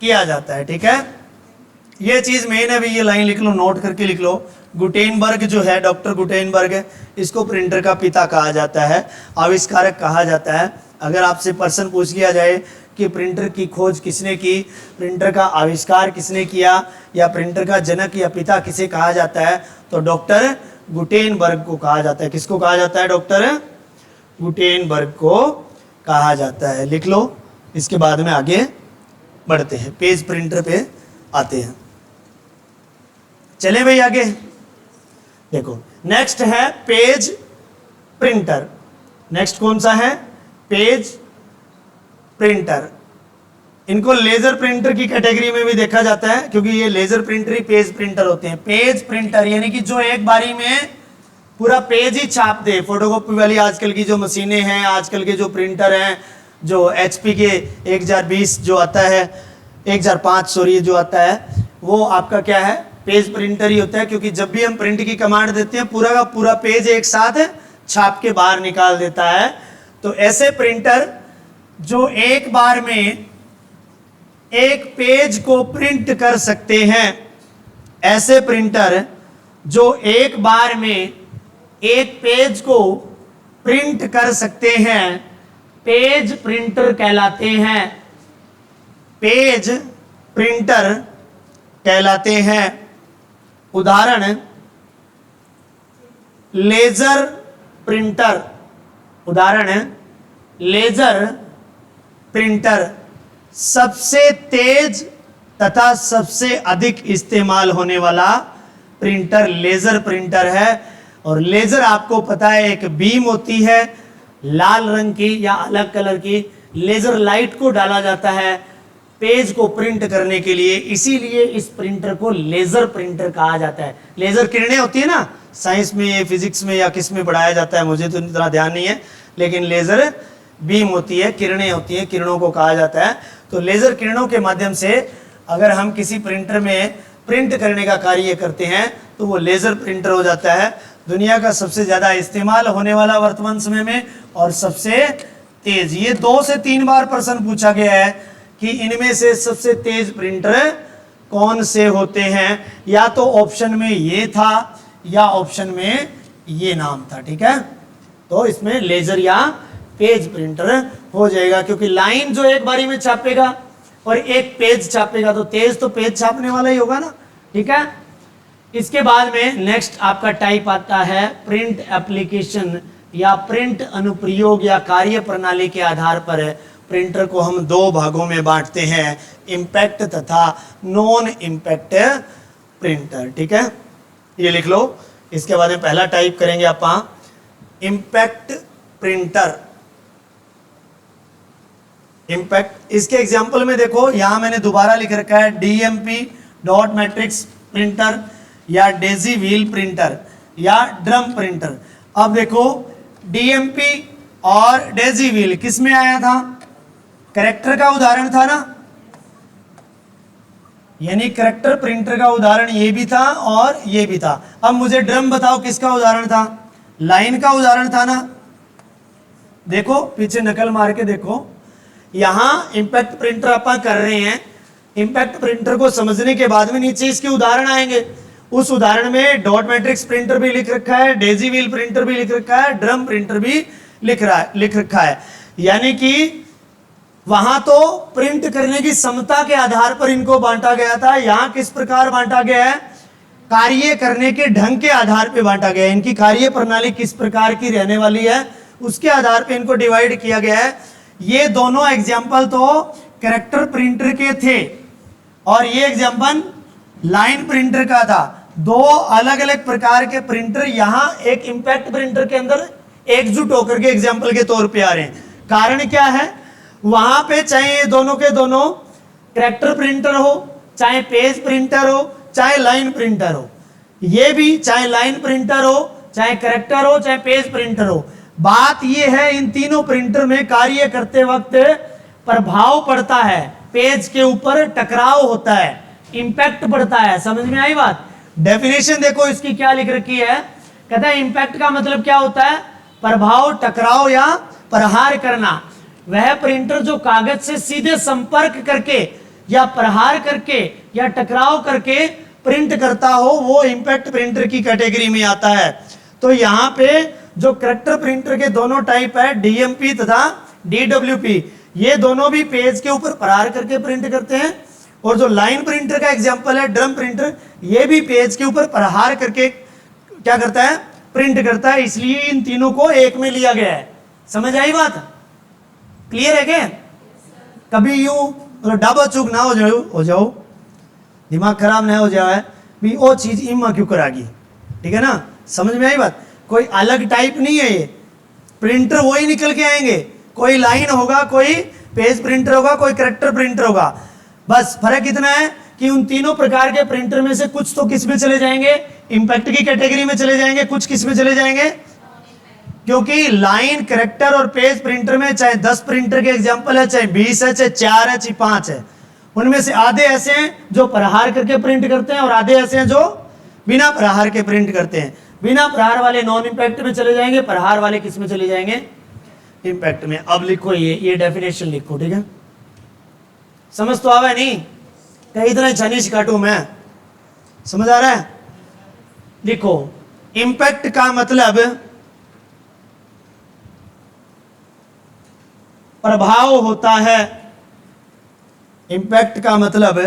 किया जाता है। ठीक है, ये चीज़ मेन है भाई, ये लाइन लिख लो, नोट करके लिख लो। गुटेनबर्ग जो है, डॉक्टर गुटेनबर्ग, इसको प्रिंटर का पिता कहा जाता है, आविष्कारक कहा जाता है। अगर आपसे प्रश्न पूछ लिया जाए कि प्रिंटर की खोज किसने की, प्रिंटर का आविष्कार किसने किया, या प्रिंटर का जनक या पिता किसे कहा जाता है, तो डॉक्टर गुटेनबर्ग को कहा जाता है। किसको कहा जाता है? डॉक्टर गुटेनबर्ग को कहा जाता है। लिख लो, इसके बाद में आगे बढ़ते हैं, पेज प्रिंटर पे आते हैं। चले भाई आगे देखो, नेक्स्ट है पेज प्रिंटर। नेक्स्ट कौन सा है? Page printer. इनको लेजर प्रिंटर की कैटेगरी में भी देखा जाता है, क्योंकि ये लेजर प्रिंटर ही पेज प्रिंटर होते हैं। पेज प्रिंटर यानी कि जो एक बारी में पूरा पेज ही छाप दे। फोटोकॉपी वाली आजकल की जो मशीनें हैं, आजकल के जो प्रिंटर हैं, जो HP के 1020 जो आता है, 1005 सॉरी जो आता है, वो आपका क्या है? पेज प्रिंटर ही होता है। क्योंकि जब भी हम प्रिंट की कमांड देते हैं, पूरा का पूरा पेज एक साथ छाप के बाहर निकाल देता है। तो ऐसे प्रिंटर जो एक बार में एक पेज को प्रिंट कर सकते हैं, ऐसे प्रिंटर जो एक बार में एक पेज को प्रिंट कर सकते हैं, पेज प्रिंटर कहलाते हैं। पेज प्रिंटर कहलाते हैं। उदाहरण, लेजर प्रिंटर। उदाहरण, लेजर प्रिंटर सबसे तेज तथा सबसे अधिक इस्तेमाल होने वाला प्रिंटर लेजर प्रिंटर है। और लेजर आपको पता है एक बीम होती है लाल रंग की या अलग कलर की, लेजर लाइट को डाला जाता है पेज को प्रिंट करने के लिए, इसीलिए इस प्रिंटर को लेजर प्रिंटर कहा जाता है। लेजर किरणें होती है ना, साइंस में, फिजिक्स में या किस में पढ़ाया जाता है, मुझे तो इतना ध्यान नहीं है, लेकिन लेजर बीम होती है, किरणें होती हैं, किरणों को कहा जाता है। तो लेजर किरणों के माध्यम से अगर हम किसी प्रिंटर में प्रिंट करने का कार्य करते हैं तो वो लेजर प्रिंटर हो जाता है। दुनिया का सबसे ज़्यादा इस्तेमाल होने वाला वर्तमान समय में और सबसे तेज। ये 2 से 3 बार प्रश्न पूछा गया है कि इनमें से सबसे तेज प्रिंटर कौन से होते हैं, या तो ऑप्शन में ये था या ऑप्शन में ये नाम था। ठीक है, तो इसमें लेजर या पेज प्रिंटर हो जाएगा, क्योंकि लाइन जो एक बारी में छापेगा और एक पेज छापेगा तो तेज तो पेज छापने वाला ही होगा ना, ठीक है। इसके बाद में नेक्स्ट आपका टाइप आता है प्रिंट एप्लीकेशन या प्रिंट अनुप्रयोग या कार्य प्रणाली के आधार पर प्रिंटर को हम दो भागों में बांटते हैं, इम्पैक्ट तथा नॉन इम्पैक्ट प्रिंटर, ठीक है, ये लिख लो। इसके बाद में पहला टाइप करेंगे आप इम्पैक्ट प्रिंटर। इम्पैक्ट, इसके एग्जाम्पल में देखो यहां मैंने दोबारा लिख रखा है डीएमपी डॉट मैट्रिक्स प्रिंटर या डेजी व्हील प्रिंटर या ड्रम प्रिंटर। अब देखो डीएमपी और डेजी व्हील किस में आया था, कैरेक्टर का उदाहरण था ना, यानी कैरेक्टर प्रिंटर का उदाहरण ये भी था और ये भी था। अब मुझे ड्रम बताओ किसका उदाहरण था, लाइन का उदाहरण था ना। देखो पीछे नकल मार के देखो, यहां इंपैक्ट प्रिंटर अपन कर रहे हैं, इंपैक्ट प्रिंटर को समझने के बाद में नीचे इसके उदाहरण आएंगे। उस उदाहरण में डॉट मैट्रिक्स प्रिंटर भी लिख रखा है, डेजी व्हील प्रिंटर भी लिख रखा है, ड्रम प्रिंटर भी लिख रखा है। यानी कि वहां तो प्रिंट करने की क्षमता के आधार पर इनको बांटा गया था, यहां किस प्रकार बांटा गया है, कार्य करने के ढंग के आधार पर बांटा गया है। इनकी कार्य प्रणाली किस प्रकार की रहने वाली है उसके आधार पर इनको डिवाइड किया गया है। ये दोनों एग्जाम्पल तो कैरेक्टर प्रिंटर के थे और ये एग्जाम्पल लाइन प्रिंटर का था। दो अलग अलग प्रकार के प्रिंटर यहां एक इंपैक्ट प्रिंटर के अंदर एकजुट होकर के एग्जाम्पल के तौर पे आ रहे हैं। कारण क्या है, वहां पे चाहे ये दोनों के दोनों कैरेक्टर प्रिंटर हो, चाहे पेज प्रिंटर हो, चाहे लाइन प्रिंटर हो, ये भी चाहे लाइन प्रिंटर हो, चाहे कैरेक्टर हो, चाहे पेज प्रिंटर हो, बात यह है इन तीनों प्रिंटर में कार्य करते वक्त प्रभाव पड़ता है, पेज के ऊपर टकराव होता है, इंपैक्ट पड़ता है। समझ में आई बात। डेफिनेशन देखो इसकी क्या लिख रखी है, कहता है इंपैक्ट का मतलब क्या होता है, प्रभाव, टकराव या प्रहार करना। वह प्रिंटर जो कागज से सीधे संपर्क करके या प्रहार करके या टकराव करके प्रिंट करता हो वो इंपैक्ट प्रिंटर की कैटेगरी में आता है। तो यहां पे जो कैरेक्टर प्रिंटर के दोनों टाइप है डीएमपी तथा डीडब्ल्यूपी, ये दोनों भी पेज के ऊपर प्रहार करके प्रिंट करते हैं। और जो लाइन प्रिंटर का एग्जांपल है ड्रम प्रिंटर, ये भी पेज के ऊपर प्रहार करके क्या करता है, प्रिंट करता है। इसलिए इन तीनों को एक में लिया गया है। समझ आई बात, क्लियर है क्या? कभी यूं डाबा चूक ना हो जाओ, दिमाग खराब ना हो जाए भी वो चीज इमा क्यों करागी, ठीक है ना। समझ में आई बात, कोई अलग टाइप नहीं है, ये प्रिंटर वही निकल के आएंगे, कोई लाइन होगा, कोई पेज प्रिंटर होगा, कोई कैरेक्टर प्रिंटर होगा। बस फर्क इतना है कि उन तीनों प्रकार के प्रिंटर में से कुछ तो किस में चले जाएंगे, इंपैक्ट की कैटेगरी में चले जाएंगे, कुछ किस में चले जाएंगे, क्योंकि लाइन, कैरेक्टर और पेज प्रिंटर में चाहे 10 प्रिंटर के एग्जांपल है, चाहे 20 है, चाहे 4 है, चाहे 5 है, उनमें से आधे ऐसे हैं जो प्रहार करके प्रिंट करते हैं और आधे ऐसे हैं जो बिना प्रहार के प्रिंट करते हैं। बिना प्रहार वाले नॉन इंपैक्ट में चले जाएंगे, प्रहार वाले किस में चले जाएंगे, इंपैक्ट में। अब लिखो ये डेफिनेशन लिखो, ठीक है। समझ तो आवा नहीं, कहीं इतना छनीश काटू मैं, समझ आ रहा है। लिखो इंपैक्ट का मतलब प्रभाव होता है, इंपैक्ट का मतलब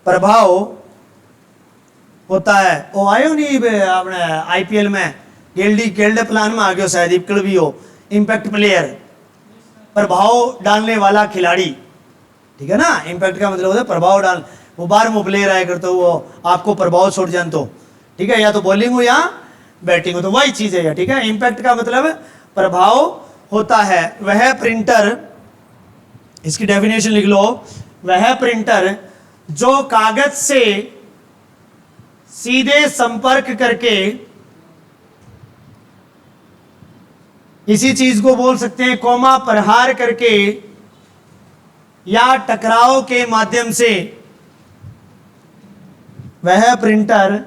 प्रभाव होता है। वो आयो नहीं अपने आईपीएल में गेल्डे प्लान में आ गयो शायद, इक्कड़ भी हो, इंपैक्ट प्लेयर, प्रभाव डालने वाला खिलाड़ी, ठीक है ना। इंपैक्ट का मतलब होता है प्रभाव डाल, वो बार में प्लेयर आया करते हो, वो आपको प्रभाव छोड़ जान तो, ठीक है, या तो बॉलिंग हो या बैटिंग हो, तो वही चीज है, ठीक है। इंपैक्ट का मतलब प्रभाव होता है। वह प्रिंटर, इसकी डेफिनेशन लिख लो, वह प्रिंटर जो कागज से सीधे संपर्क करके, इसी चीज को बोल सकते हैं कोमा, प्रहार करके या टकराव के माध्यम से, वह प्रिंटर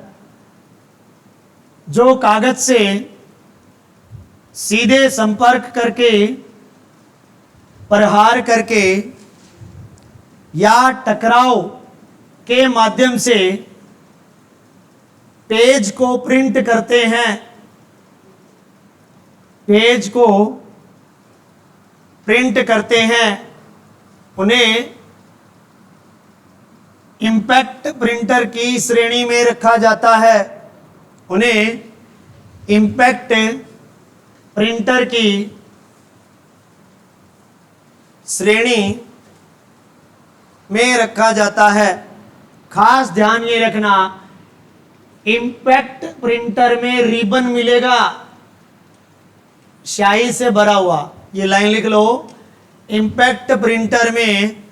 जो कागज से सीधे संपर्क करके, प्रहार करके या टकराव के माध्यम से पेज को प्रिंट करते हैं, पेज को प्रिंट करते हैं उन्हें इंपैक्ट प्रिंटर की श्रेणी में रखा जाता है। उन्हें इंपैक्ट प्रिंटर की श्रेणी में रखा जाता है। खास ध्यान ये रखना, इंपैक्ट प्रिंटर में रिबन मिलेगा स्याही से भरा हुआ, ये लाइन लिख लो। इंपैक्ट प्रिंटर में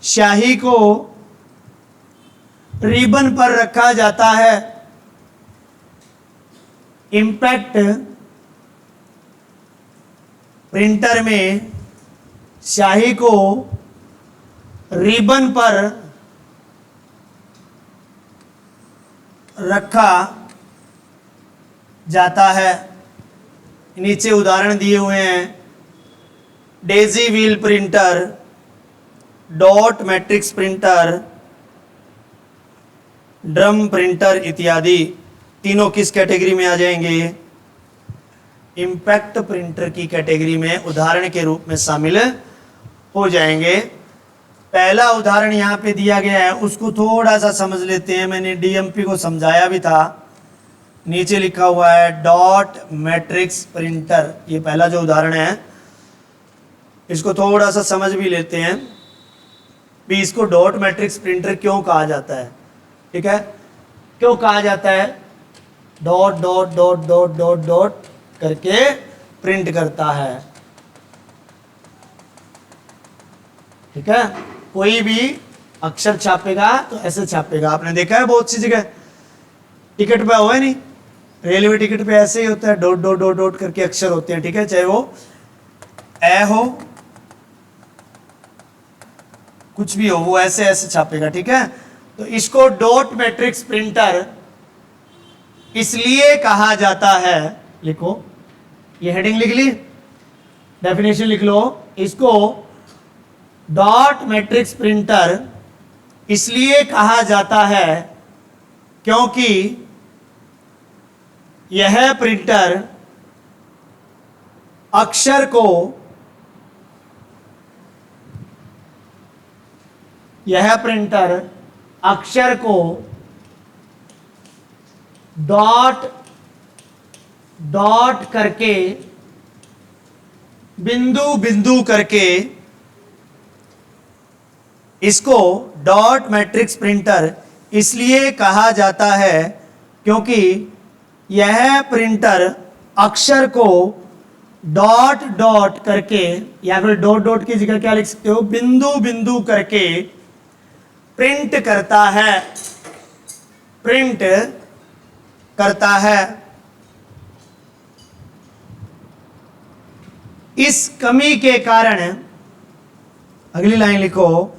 स्याही को रिबन पर रखा जाता है। इंपैक्ट प्रिंटर में स्याही को रिबन पर रखा जाता है। नीचे उदाहरण दिए हुए हैं, Daisy wheel printer, dot matrix printer, drum printer इत्यादि। तीनों किस कैटेगरी में आ जाएंगे? इंपैक्ट प्रिंटर की कैटेगरी में उदाहरण के रूप में शामिल हो जाएंगे। पहला उदाहरण यहाँ पे दिया गया है, उसको थोड़ा सा समझ लेते हैं। मैंने डीएमपी को समझाया भी था। नीचे लिखा हुआ है डॉट मैट्रिक्स प्रिंटर, ये पहला जो उदाहरण है, इसको थोड़ा सा समझ भी लेते हैं भी इसको डॉट मैट्रिक्स प्रिंटर क्यों कहा जाता है। ठीक है, क्यों कहा जाता है? Dot dot dot dot dot dot करके प्रिंट करता है। ठीक है, कोई भी अक्षर छापेगा तो ऐसे छापेगा। आपने देखा है बहुत सी जगह, टिकट पे हुआ है नहीं, रेलवे टिकट पे ऐसे ही होता है, डॉट डॉट डॉट डॉट करके अक्षर होते हैं। ठीक है, चाहे वो ए हो, कुछ भी हो, वो ऐसे ऐसे छापेगा। ठीक है, तो इसको डॉट मैट्रिक्स प्रिंटर इसलिए कहा जाता है। लिखो, ये हेडिंग लिख ली, डेफिनेशन लिख लो। इसको डॉट मैट्रिक्स प्रिंटर इसलिए कहा जाता है क्योंकि यह प्रिंटर अक्षर को डॉट डॉट करके, बिंदु बिंदु करके, इसको डॉट मैट्रिक्स प्रिंटर इसलिए कहा जाता है क्योंकि यह प्रिंटर अक्षर को डॉट डॉट करके, या फिर डॉट डॉट की जगह क्या लिख सकते हो, बिंदु बिंदु करके प्रिंट करता है। प्रिंट करता है। इस कमी के कारण, अगली लाइन लिखो,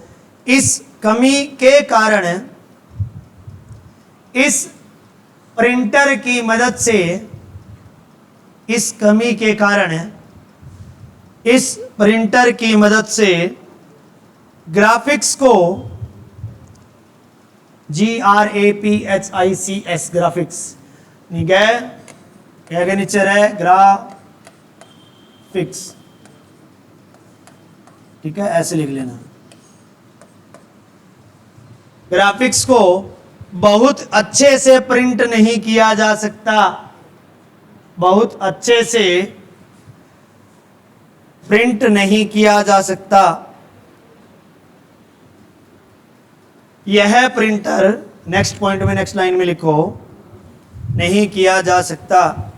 इस कमी के कारण इस प्रिंटर की मदद से, इस कमी के कारण इस प्रिंटर की मदद से ग्राफिक्स को, GRAPHICS ग्राफिक्स, क्या नीचर है, ग्राफिक्स। ठीक है, ऐसे लिख लेना। ग्राफिक्स को बहुत अच्छे से प्रिंट नहीं किया जा सकता, बहुत अच्छे से प्रिंट नहीं किया जा सकता। यह प्रिंटर, नेक्स्ट पॉइंट में, नेक्स्ट लाइन में लिखो, नहीं किया जा सकता।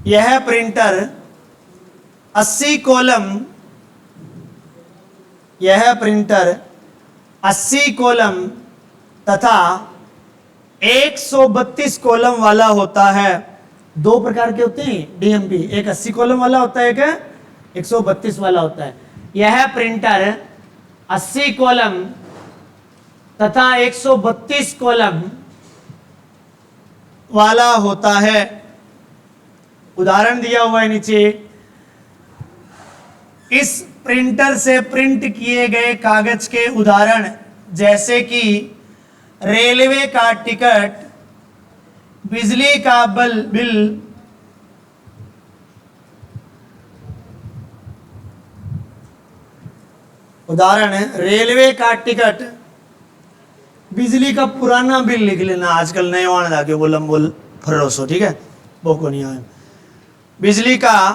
यह प्रिंटर 80 कॉलम, यह प्रिंटर 80 कॉलम तथा 132 कॉलम वाला होता है। दो प्रकार के होते हैं डीएमपी, एक 80 कॉलम वाला होता है, एक 132 वाला होता है। यह प्रिंटर 80 कॉलम तथा 132 कॉलम वाला होता है। उदाहरण दिया हुआ है नीचे। इस प्रिंटर से प्रिंट किए गए कागज के उदाहरण जैसे कि रेलवे का टिकट, बिजली का बिल, उदाहरण है रेलवे का टिकट, बिजली का पुराना बिल लिख लेना, आजकल नए वाण लाके बोलम बोल भरोसो, ठीक है, वो को नहीं आए। बिजली का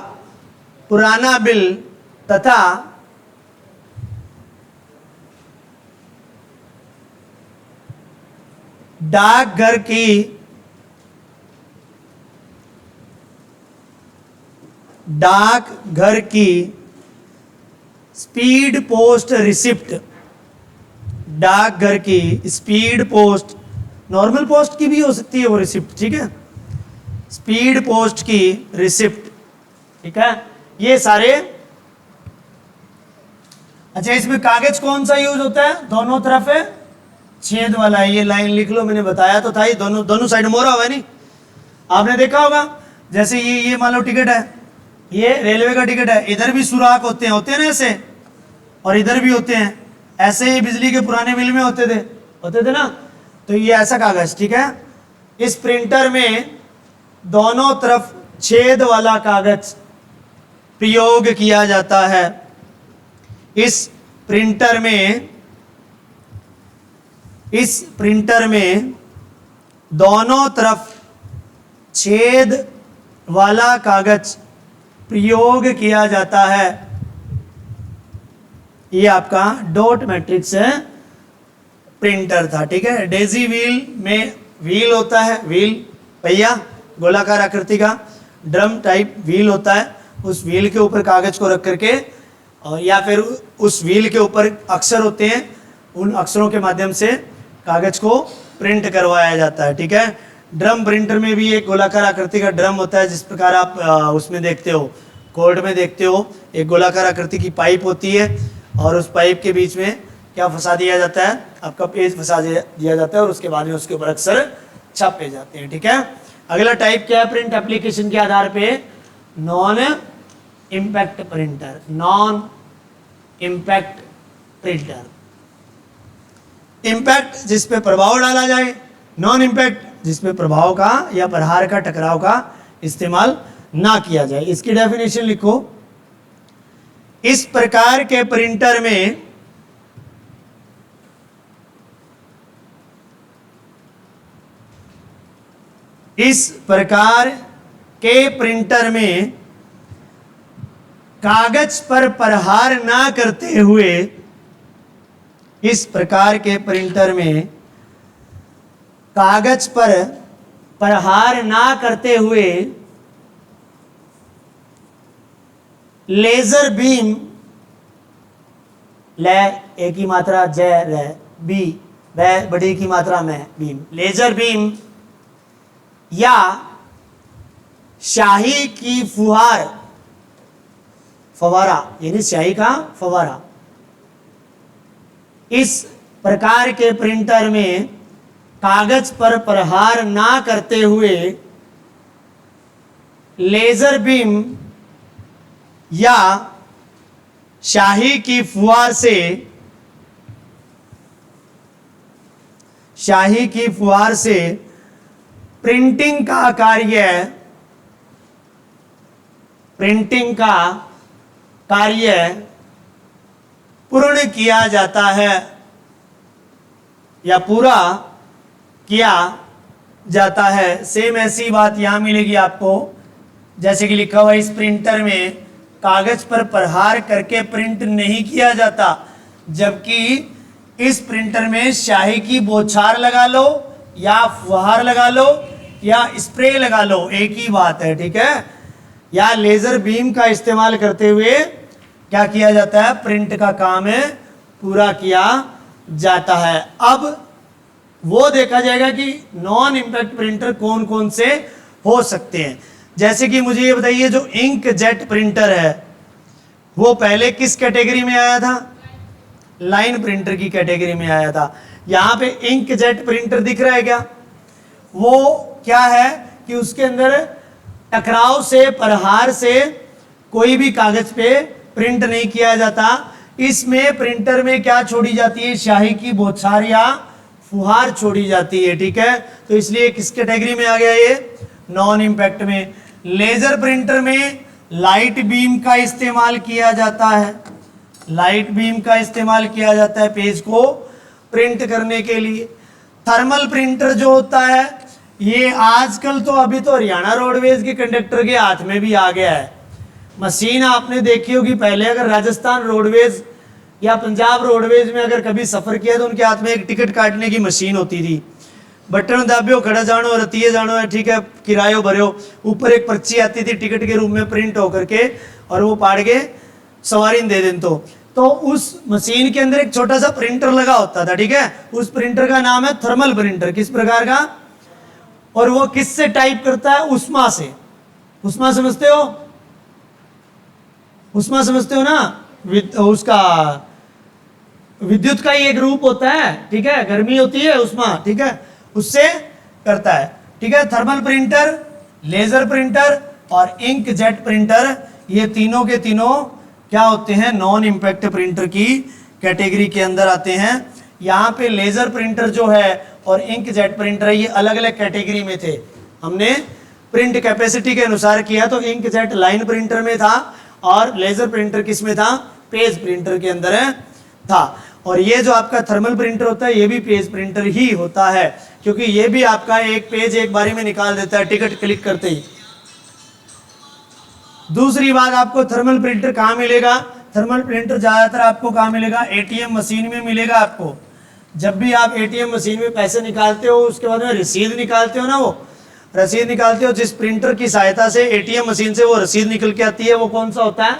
पुराना बिल तथा डाकघर की स्पीड पोस्ट रिसिप्ट, डाकघर की स्पीड पोस्ट, नॉर्मल पोस्ट की भी हो सकती है वो रिसिप्ट, ठीक है, स्पीड पोस्ट की रिसिप्ट, ठीक है, ये सारे। अच्छा, इसमें कागज कौन सा यूज होता है? दोनों तरफ है छेद वाला, ये लाइन लिख लो, मैंने बताया तो था ही, दोनों साइड मोहरा हुआ है, नहीं आपने देखा होगा। जैसे ये मान लो टिकट है, ये रेलवे का टिकट है, इधर भी सुराख होते हैं ना ऐसे, और इधर भी होते हैं ऐसे, ही बिजली के पुराने बिल में होते थे ना। तो ये ऐसा कागज, ठीक है। इस प्रिंटर में दोनों तरफ छेद वाला कागज प्रयोग किया जाता है। इस प्रिंटर में दोनों तरफ छेद वाला कागज प्रयोग किया जाता है। ये आपका डॉट मैट्रिक्स प्रिंटर था, ठीक है। डेजी व्हील में व्हील होता है, व्हील पहिया गोलाकार आकृति का, ड्रम टाइप व्हील होता है, उस व्हील के ऊपर कागज को रख करके, और या फिर उस व्हील के ऊपर अक्षर होते हैं, उन अक्षरों के माध्यम से कागज को प्रिंट करवाया जाता है, ठीक है। ड्रम प्रिंटर में भी एक गोलाकार आकृति का ड्रम होता है, जिस प्रकार आप उसमें देखते हो, कोर्ट में देखते हो, एक गोलाकार आकृति की पाइप होती है, और उस पाइप के बीच में क्या फंसा दिया जाता है? आपका पेज फंसा दिया जाता है, और उसके बाद में उसके ऊपर अक्षर छापे जाते हैं, ठीक है। अगला टाइप क्या है प्रिंट एप्लीकेशन के आधार पे? Non impact printer, non impact printer. Impact जिस पे प्रभाव डाला जाए, नॉन इम्पैक्ट जिसमें प्रभाव का या प्रहार का, टकराव का इस्तेमाल ना किया जाए। इसकी डेफिनेशन लिखो। इस प्रकार के प्रिंटर में कागज पर प्रहार ना करते हुए, इस प्रकार के प्रिंटर में कागज पर प्रहार ना करते हुए लेजर बीम, ले ए की मात्रा जय रे, बी वह बड़ी की मात्रा में बीम, लेजर बीम या शाही की फुहार, फवारा यानी स्याही का फवारा, इस प्रकार के प्रिंटर में कागज पर प्रहार ना करते हुए लेजर बीम या शाही की फुहार से प्रिंटिंग का कार्य पूर्ण किया जाता है या पूरा किया जाता है। सेम ऐसी बात यहां मिलेगी आपको, जैसे कि लिखा हुआ इस प्रिंटर में कागज पर प्रहार करके प्रिंट नहीं किया जाता, जबकि इस प्रिंटर में स्याही की बौछार लगा लो या फुहार लगा लो या स्प्रे लगा लो, एक ही बात है, ठीक है। या लेजर बीम का इस्तेमाल करते हुए क्या किया जाता है? प्रिंट का काम पूरा किया जाता है। अब वो देखा जाएगा कि नॉन इम्पैक्ट प्रिंटर कौन कौन से हो सकते हैं। जैसे कि मुझे ये बताइए, जो इंक जेट प्रिंटर है वो पहले किस कैटेगरी में आया था? लाइन प्रिंटर की कैटेगरी में आया था। यहाँ पे इंक जेट प्रिंटर दिख रहा है क्या? वो क्या है कि उसके अंदर टकराव से, प्रहार से कोई भी कागज पे प्रिंट नहीं किया जाता। इसमें प्रिंटर में क्या छोड़ी जाती है? स्याही की बौछार या फुहार छोड़ी जाती है, ठीक है। तो इसलिए किस कैटेगरी में आ गया ये? नॉन इम्पैक्ट में। लेजर प्रिंटर में लाइट बीम का इस्तेमाल किया जाता है, लाइट बीम का इस्तेमाल किया जाता है पेज को प्रिंट करने के लिए। थर्मल प्रिंटर जो होता है ये आजकल तो अभी तो हरियाणा रोडवेज के कंडक्टर के हाथ में भी आ गया है। मशीन आपने देखी होगी, पहले अगर राजस्थान रोडवेज या पंजाब रोडवेज में अगर कभी सफर किया तो उनके हाथ में एक टिकट काटने की मशीन होती थी। बटन दाबियो, खड़ा जानो, रतिये जानो है, ठीक है, किरायो भरियो, ऊपर एक पर्ची आती थी टिकट के रूप में प्रिंट होकर के, और वो पाड़ के सवारी दे दें। तो उस मशीन के अंदर एक छोटा सा प्रिंटर लगा होता था, ठीक है। उस प्रिंटर का नाम है थर्मल प्रिंटर। किस प्रकार का? और वो किससे टाइप करता है? उष्मा से। उष्मा समझते हो? उष्मा समझते हो ना? उसका विद्युत का ही एक रूप होता है, ठीक है, गर्मी होती है उष्मा, ठीक है, उससे करता है, ठीक है। थर्मल प्रिंटर, लेजर प्रिंटर और इंक जेट प्रिंटर, ये तीनों के तीनों क्या होते हैं? नॉन इम्पैक्ट प्रिंटर की कैटेगरी के अंदर आते हैं। यहाँ पे लेजर प्रिंटर जो है और इंक जेट प्रिंटर है, ये अलग अलग कैटेगरी में थे। हमने प्रिंट कैपेसिटी के अनुसार किया, तो इंक जेट लाइन प्रिंटर में था और लेजर प्रिंटर किस में था? पेज प्रिंटर के अंदर था। और ये जो आपका थर्मल प्रिंटर होता है ये भी पेज प्रिंटर ही होता है, क्योंकि ये भी आपका एक पेज एक बारी में निकाल देता है टिकट क्लिक करते ही। दूसरी बात, आपको थर्मल प्रिंटर कहाँ मिलेगा? थर्मल प्रिंटर ज्यादातर आपको कहाँ मिलेगा? एटीएम मशीन में मिलेगा आपको। जब भी आप एटीएम मशीन में पैसे निकालते हो उसके बाद में रसीद निकालते हो ना, वो रसीद निकालते हो, जिस प्रिंटर की सहायता से एटीएम मशीन से वो रसीद निकल के आती है, वो कौन सा होता है?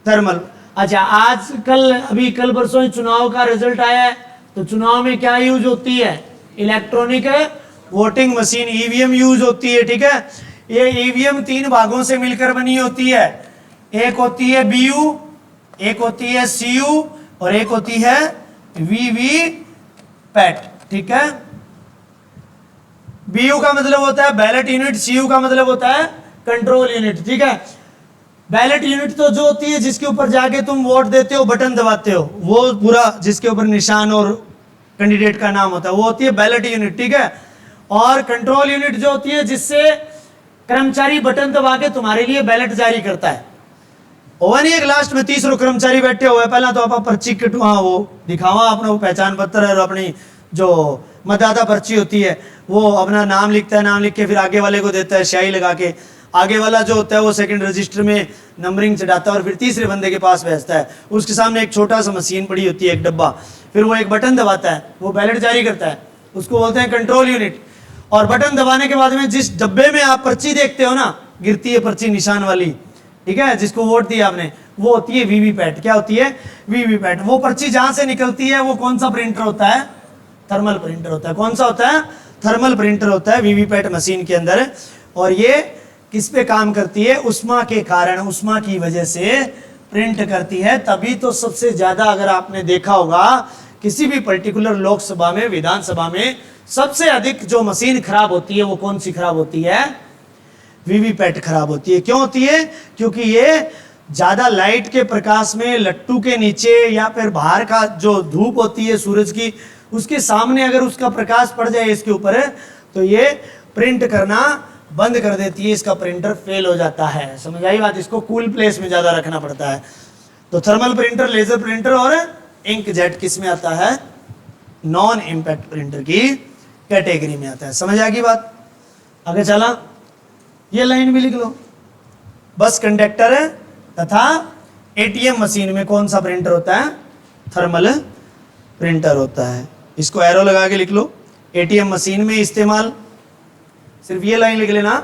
थर्मल। अच्छा, आजकल अभी कल परसों चुनाव का रिजल्ट आया है, तो चुनाव में क्या यूज होती है? Electronic voting machine, EVM use होती है, ठीक है। ये ईवीएम 3 भागों से मिलकर बनी होती है। एक होती है बीयू, एक होती है सीयू और एक होती है वीवी पैट, ठीक है। बीयू का मतलब होता है बैलेट यूनिट, सीयू का मतलब होता है कंट्रोल यूनिट, ठीक है। बैलेट यूनिट तो जो होती है जिसके ऊपर जाके तुम वोट देते हो, बटन दबाते हो, वो पूरा जिसके ऊपर निशान और कैंडिडेट का नाम होता है, वो होती है बैलेट यूनिट, ठीक है। और कंट्रोल यूनिट जो होती है जिससे कर्मचारी बटन दबा के तुम्हारे लिए बैलेट जारी करता है। ओवन एक लास्ट में 30 कर्मचारी बैठे हुए, पहला तो आप पर्ची कटवा, वो दिखावा अपना वो पहचान पत्र और अपनी जो मतदाता पर्ची होती है, वो अपना नाम लिखता है, नाम लिख के फिर आगे वाले को देता है स्याही लगा के। आगे वाला जो होता है वो सेकंड रजिस्टर में नंबरिंग चढ़ाता है और फिर तीसरे बंदे के पास भेजता है। उसके सामने एक छोटा सा मशीन पड़ी होती है, एक डब्बा, फिर वो एक बटन दबाता है, वो बैलेट जारी करता है, उसको बोलते हैं कंट्रोल यूनिट। और बटन दबाने के बाद में जिस डब्बे में आप पर्ची देखते हो ना, गिरती है पर्ची निशान वाली, ठीक है, जिसको वोट दिया आपने, वो होती है वीवीपैट। क्या होती है? वीवीपैट। वो पर्ची जहां से निकलती है वो कौन सा प्रिंटर होता है? थर्मल प्रिंटर होता है। कौन सा होता है? थर्मल प्रिंटर होता है वीवीपैट मशीन के अंदर। और ये किस पे काम करती है? उष्मा के कारण, उष्मा की वजह से प्रिंट करती है। तभी तो सबसे ज्यादा, अगर आपने देखा होगा किसी भी पर्टिकुलर लोकसभा में, विधानसभा में, सबसे अधिक जो मशीन खराब होती है वो कौन सी खराब होती है? वीवीपैट खराब होती है। क्यों होती है? क्योंकि ये ज्यादा लाइट के प्रकाश में, लट्टू के नीचे या फिर बाहर का जो धूप होती है सूरज की, उसके सामने अगर उसका प्रकाश पड़ जाए इसके ऊपर, तो ये प्रिंट करना बंद कर देती है, इसका प्रिंटर फेल हो जाता है। समझ आई बात? इसको कूल प्लेस में ज्यादा रखना पड़ता है। तो थर्मल प्रिंटर, लेजर प्रिंटर और इंक जेट किस में आता है? नॉन इम्पैक्ट प्रिंटर की कैटेगरी में आता है। समझ आ गई बात? आगे चला, ये लाइन भी लिख लो। बस कंडक्टर तथा एटीएम मशीन में कौन सा प्रिंटर होता है? थर्मल प्रिंटर होता है। इसको एरो लगा के लिख लो। एटीएम मशीन में इस्तेमाल, सिर्फ ये लाइन लिख लेना,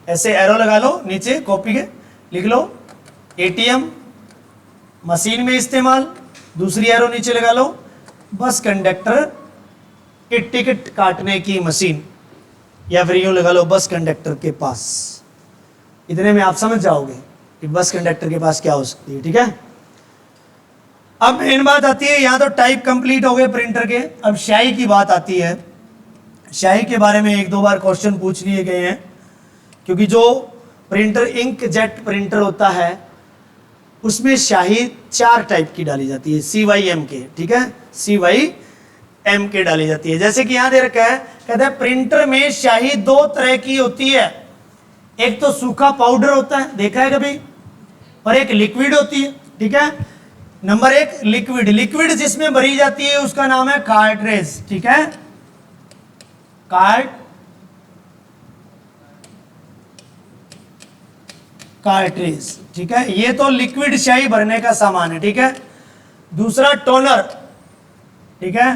ऐसे एरो लगा लो नीचे कॉपी के, लिख लो एटीएम मशीन में इस्तेमाल, दूसरी एरो नीचे लगा लो बस कंडक्टर की टिकट काटने की मशीन, या फिर यूं लगा लो बस कंडक्टर के पास। इतने में आप समझ जाओगे कि बस कंडक्टर के पास क्या हो सकती है, ठीक है। अब मेन बात आती है, यहां तो टाइप कंप्लीट हो गए प्रिंटर के, अब स्याही की बात आती है। स्याही के बारे में 1-2 बार क्वेश्चन पूछ लिए गए हैं, क्योंकि जो प्रिंटर इंक जेट प्रिंटर होता है उसमें स्याही 4 टाइप की डाली जाती है, CYMK, ठीक है, CYMK डाली जाती है। जैसे कि यहां दे रखा है, कहता है प्रिंटर में स्याही 2 तरह की होती है, एक तो सूखा पाउडर होता है, देखा है कभी, और एक लिक्विड होती है, ठीक है। नंबर एक लिक्विड, लिक्विड जिसमें भरी जाती है उसका नाम है कार्ट्रेज, ठीक है, कार्ट्रेज, ठीक है, ये तो लिक्विड स्याही भरने का सामान है, ठीक है। दूसरा टोनर, ठीक है,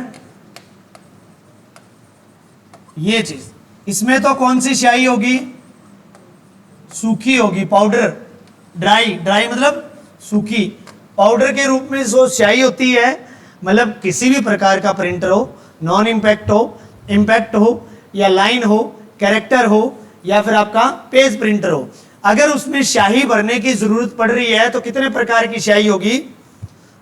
ये चीज, इसमें तो कौन सी स्याही होगी, सूखी होगी, पाउडर, ड्राई, ड्राई मतलब सूखी, पाउडर के रूप में जो स्याही होती है, मतलब किसी भी प्रकार का प्रिंटर हो, नॉन इम्पैक्ट हो, इम्पैक्ट हो, या लाइन हो, कैरेक्टर हो, या फिर आपका पेज प्रिंटर हो, अगर उसमें स्याही भरने की जरूरत पड़ रही है तो कितने प्रकार की स्याही होगी,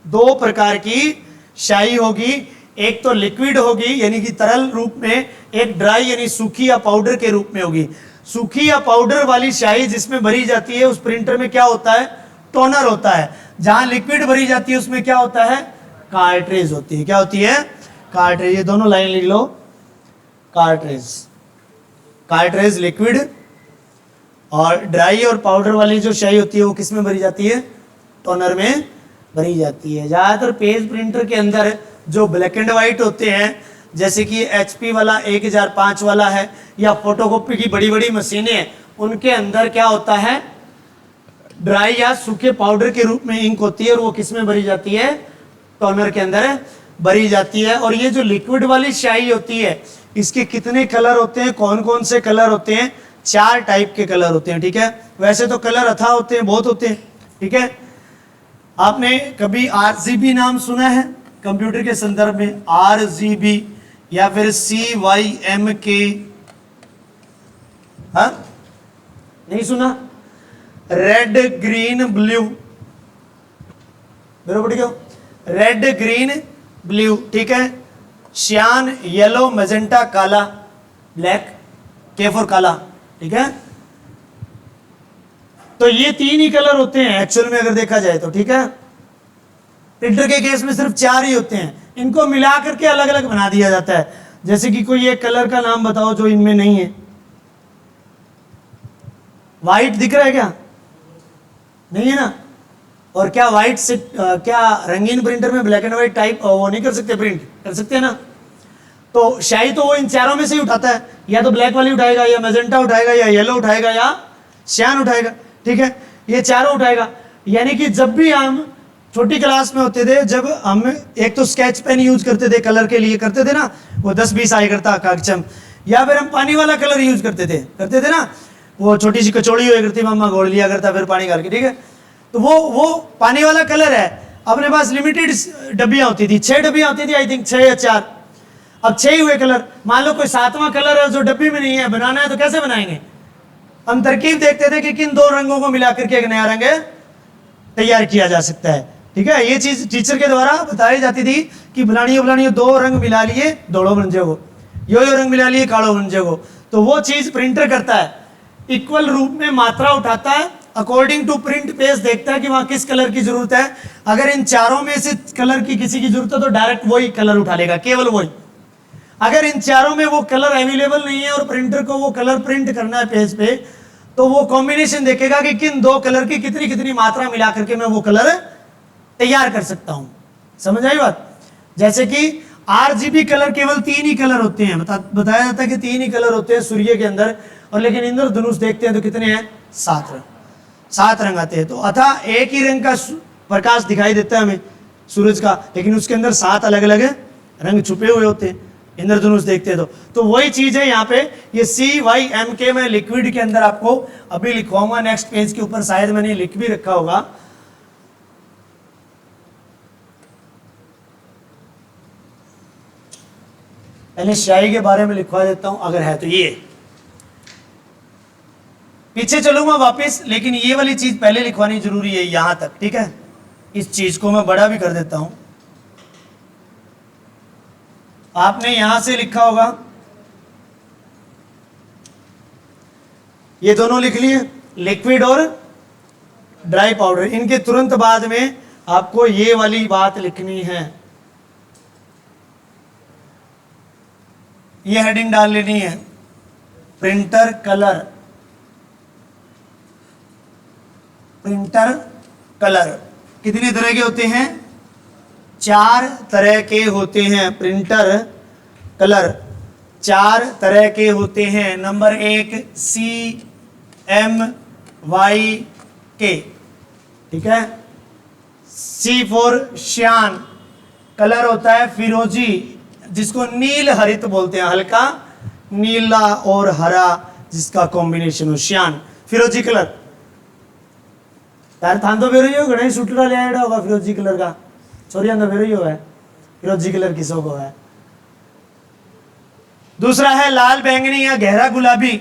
2 प्रकार की स्याही होगी। एक तो लिक्विड होगी यानी कि तरल रूप में, एक ड्राई यानी सूखी या पाउडर के रूप में होगी। सूखी या पाउडर वाली स्याही जिसमें भरी जाती है उस प्रिंटर में क्या होता है, टोनर होता है। जहां लिक्विड भरी जाती है उसमें क्या होता है, कार्ट्रेज होती है। क्या होती है, कार्ट्रेज। ये दोनों लाइन लिख लो, कार्ट्रेज, कार्ट्रेज लिक्विड, और ड्राई और पाउडर वाली जो स्याही होती है वो किस में भरी जाती है, टोनर में भरी जाती है। ज्यादातर पेज प्रिंटर के अंदर जो ब्लैक एंड व्हाइट होते हैं, जैसे कि एचपी वाला 1005 वाला है, या फोटोकॉपी की बड़ी बड़ी मशीनें हैं, उनके अंदर क्या होता है, ड्राई या सूखे पाउडर के रूप में इंक होती है, और वो किस में भरी जाती है, टोनर के अंदर भरी जाती है। और ये जो लिक्विड वाली स्याही होती है, इसके कितने कलर होते हैं, कौन कौन से कलर होते हैं, 4 टाइप के कलर होते हैं, ठीक है। वैसे तो कलर अथा होते हैं, बहुत होते हैं, ठीक है। आपने कभी RGB नाम सुना है कंप्यूटर के संदर्भ में, RGB या फिर CYMK, हाँ, नहीं सुना, रेड ग्रीन ब्लू, बरोबर, क्यों, रेड ग्रीन ब्लू, ठीक है। श्यान, येलो, मैजेंटा, काला, ब्लैक, K फॉर काला, ठीक है। तो ये 3 ही कलर होते हैं एक्चुअल में अगर देखा जाए तो, ठीक है। प्रिंटर के केस में सिर्फ 4 ही होते हैं, इनको मिला करके अलग अलग बना दिया जाता है। जैसे कि कोई एक कलर का नाम बताओ जो इनमें नहीं है, व्हाइट दिख रहा है क्या, नहीं है ना। और क्या व्हाइट से क्या रंगीन प्रिंटर में ब्लैक एंड व्हाइट टाइप वो नहीं कर सकते, प्रिंट कर सकते हैं ना। तो स्याही तो वो इन चारों में से ही उठाता है, या तो ब्लैक वाली उठाएगा, या मैजेंटा उठाएगा, या येलो उठाएगा, या श्यान उठाएगा, ठीक है। ये चारों उठाएगा। यानी कि जब भी हम छोटी क्लास में होते थे, जब हम एक तो स्केच पेन यूज करते थे, कलर के लिए करते थे ना, वो 10-20 आया करता कागचम, या फिर हम पानी वाला कलर यूज करते थे ना, वो छोटी सी कचौड़ी हुई करती, मम्मा घोल लिया करता फिर पानी डाल के, ठीक है। तो वो पानी वाला कलर है। अपने पास लिमिटेड डब्बियां होती थी, 6 डब्बियां होती थी, आई थिंक 6 या 4, अब 6 ही हुए कलर। मान लो कोई 7वां कलर है जो डब्बी में नहीं है, बनाना है तो कैसे बनाएंगे, हम तरकीब देखते थे कि किन 2 रंगों को मिलाकर के एक नया रंग तैयार किया जा सकता है, ठीक है। ये चीज टीचर के द्वारा बताई जाती थी कि बनानी 2 रंग मिला लिए धोड़ो बन जाओ, यो रंग मिला लिए कालो बन जाओ। तो वो चीज प्रिंटर करता है, इक्वल रूप में मात्रा उठाता है, अकॉर्डिंग टू प्रिंट पेज देखता है कि वहां किस कलर की जरूरत है। अगर इन चारों में से कलर की किसी की जरूरत है तो डायरेक्ट वही कलर उठा लेगा, केवल वही। अगर इन चारों में वो कलर अवेलेबल नहीं है और प्रिंटर को वो कलर प्रिंट करना है पेज पे, तो वो कॉम्बिनेशन देखेगा कि किन 2 कलर की कितनी कितनी मात्रा मिला करके मैं वो कलर तैयार कर सकता हूं। समझ आई बात। जैसे कि RGB कलर केवल 3 ही कलर होते हैं, बताया जाता है कि 3 ही कलर होते हैं सूर्य के अंदर, और लेकिन इंद्रधनुष देखते हैं तो कितने हैं, 7 रंग आते हैं। तो अतः एक ही रंग का प्रकाश दिखाई देता है हमें सूरज का, लेकिन उसके अंदर 7 अलग अलग रंग छुपे हुए होते हैं इंद्रधनुष देखते हैं तो वही चीज है यहाँ पे। ये CYMK में लिक्विड के अंदर आपको अभी लिखवाऊंगा, नेक्स्ट पेज के ऊपर शायद मैंने लिख भी रखा होगा। पहले स्याही के बारे में लिखवा देता हूं अगर है तो। ये पीछे चलूंगा वापस, लेकिन ये वाली चीज पहले लिखवानी जरूरी है यहां तक, ठीक है। इस चीज को मैं बड़ा भी कर देता हूं। आपने यहां से लिखा होगा, ये दोनों लिख लिए, लिक्विड और ड्राई पाउडर। इनके तुरंत बाद में आपको ये वाली बात लिखनी है, ये हेडिंग डाल लेनी है, प्रिंटर कलर। प्रिंटर कलर कितने तरह के होते हैं, 4 तरह के होते हैं प्रिंटर कलर, 4 तरह के होते हैं। नंबर 1 CMYK, ठीक है। C फॉर श्यान, कलर होता है फिरोजी, जिसको नील हरित बोलते हैं, हल्का नीला और हरा जिसका कॉम्बिनेशन हो, श्यान फिरोजी कलर। यार थान तो फिर गणेश सुटला ले आया होगा फिरोजी कलर का, छोरिया तो फिर है फिरोजी कलर किसों को है। दूसरा है लाल बैंगनी या गहरा गुलाबी,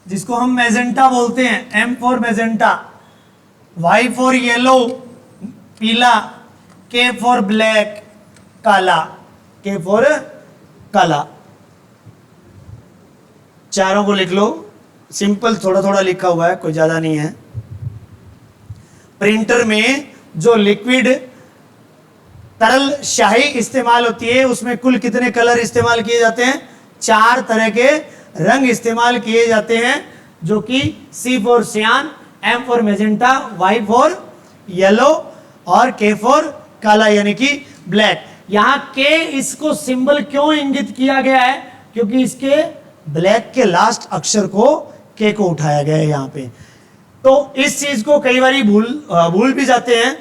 जिसको हम मैजेंटा बोलते हैं, M for magenta, Y for yellow पीला, K फॉर ब्लैक काला, K फॉर काला। चारों को लिख लो, सिंपल थोड़ा थोड़ा लिखा हुआ है, कोई ज्यादा नहीं है। प्रिंटर में जो लिक्विड तरल स्याही इस्तेमाल होती है उसमें कुल कितने कलर इस्तेमाल किए जाते हैं? 4 तरह के रंग इस्तेमाल किए जाते हैं, जो कि C फॉर सियान, M for magenta, Y for yellow और K फॉर काला यानी कि ब्लैक। यहां K इसको सिंबल क्यों इंगित किया गया है? क्योंकि इसके ब्लैक के लास्ट अक्षर को K को उठाया गया है यहां पे। तो इस चीज को कई बार भूल भी जाते हैं।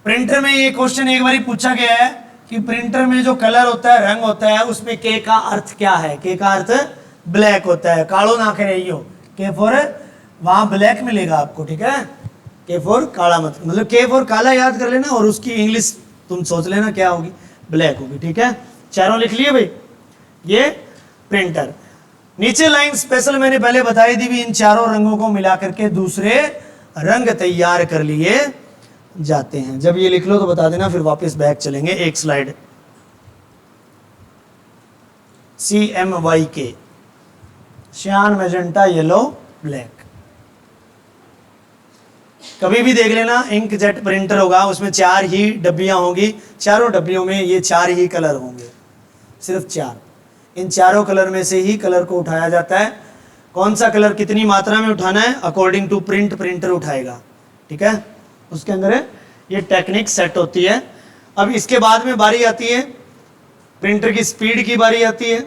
प्रिंटर में ये क्वेश्चन एक बार पूछा गया है कि प्रिंटर में जो कलर होता है, रंग होता है, उसमें K का अर्थ क्या है? K का अर्थ ब्लैक होता है, कालो ना के रही हो, K फॉर वहां ब्लैक मिलेगा आपको, ठीक है। K फॉर काला मतलब K फॉर काला याद कर लेना और उसकी इंग्लिश तुम सोच लेना क्या होगी, ब्लैक होगी, ठीक है। चारों लिख लिए भाई, ये प्रिंटर। नीचे लाइन स्पेशल मैंने पहले बताई थी भी, इन चारों रंगों को मिला करके दूसरे रंग तैयार कर लिए जाते हैं। जब ये लिख लो तो बता देना, फिर वापस बैक चलेंगे एक slide. CMYK, cyan magenta yellow black. कभी भी देख लेना, इंक जेट प्रिंटर होगा, उसमें 4 ही डब्बियां होंगी, चारों डब्बियों में ये 4 ही कलर होंगे, सिर्फ 4। इन चारों कलर में से ही कलर को उठाया जाता है। कौन सा कलर कितनी मात्रा में उठाना है अकॉर्डिंग टू प्रिंट, प्रिंटर उठाएगा, ठीक है। उसके अंदर ये टेक्निक सेट होती है। अब इसके बाद में बारी आती है प्रिंटर की स्पीड की बारी आती है।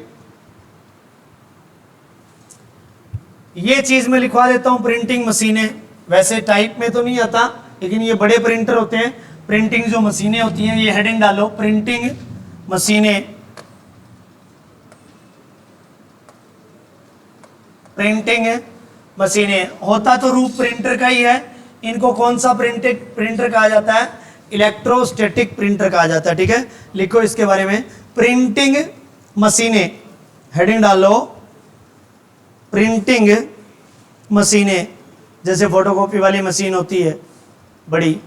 ये चीज मैं लिखवा देता हूं, प्रिंटिंग मशीनें। वैसे टाइप में तो नहीं आता, लेकिन ये बड़े प्रिंटर होते हैं, प्रिंटिंग जो मशीनें होती हैं, ये हेडिंग डालो, प्रिंटिंग मशीनें। प्रिंटिंग मशीनें होता तो रूप प्रिंटर का ही है। इनको कौन सा प्रिंटर कहा जाता है? इलेक्ट्रोस्टैटिक प्रिंटर कहा जाता है, ठीक है। लिखो इसके बारे में, प्रिंटिंग मशीनें, हेडिंग डालो प्रिंटिंग मशीनें। जैसे फोटोकॉपी वाली मशीन होती है बड़ी,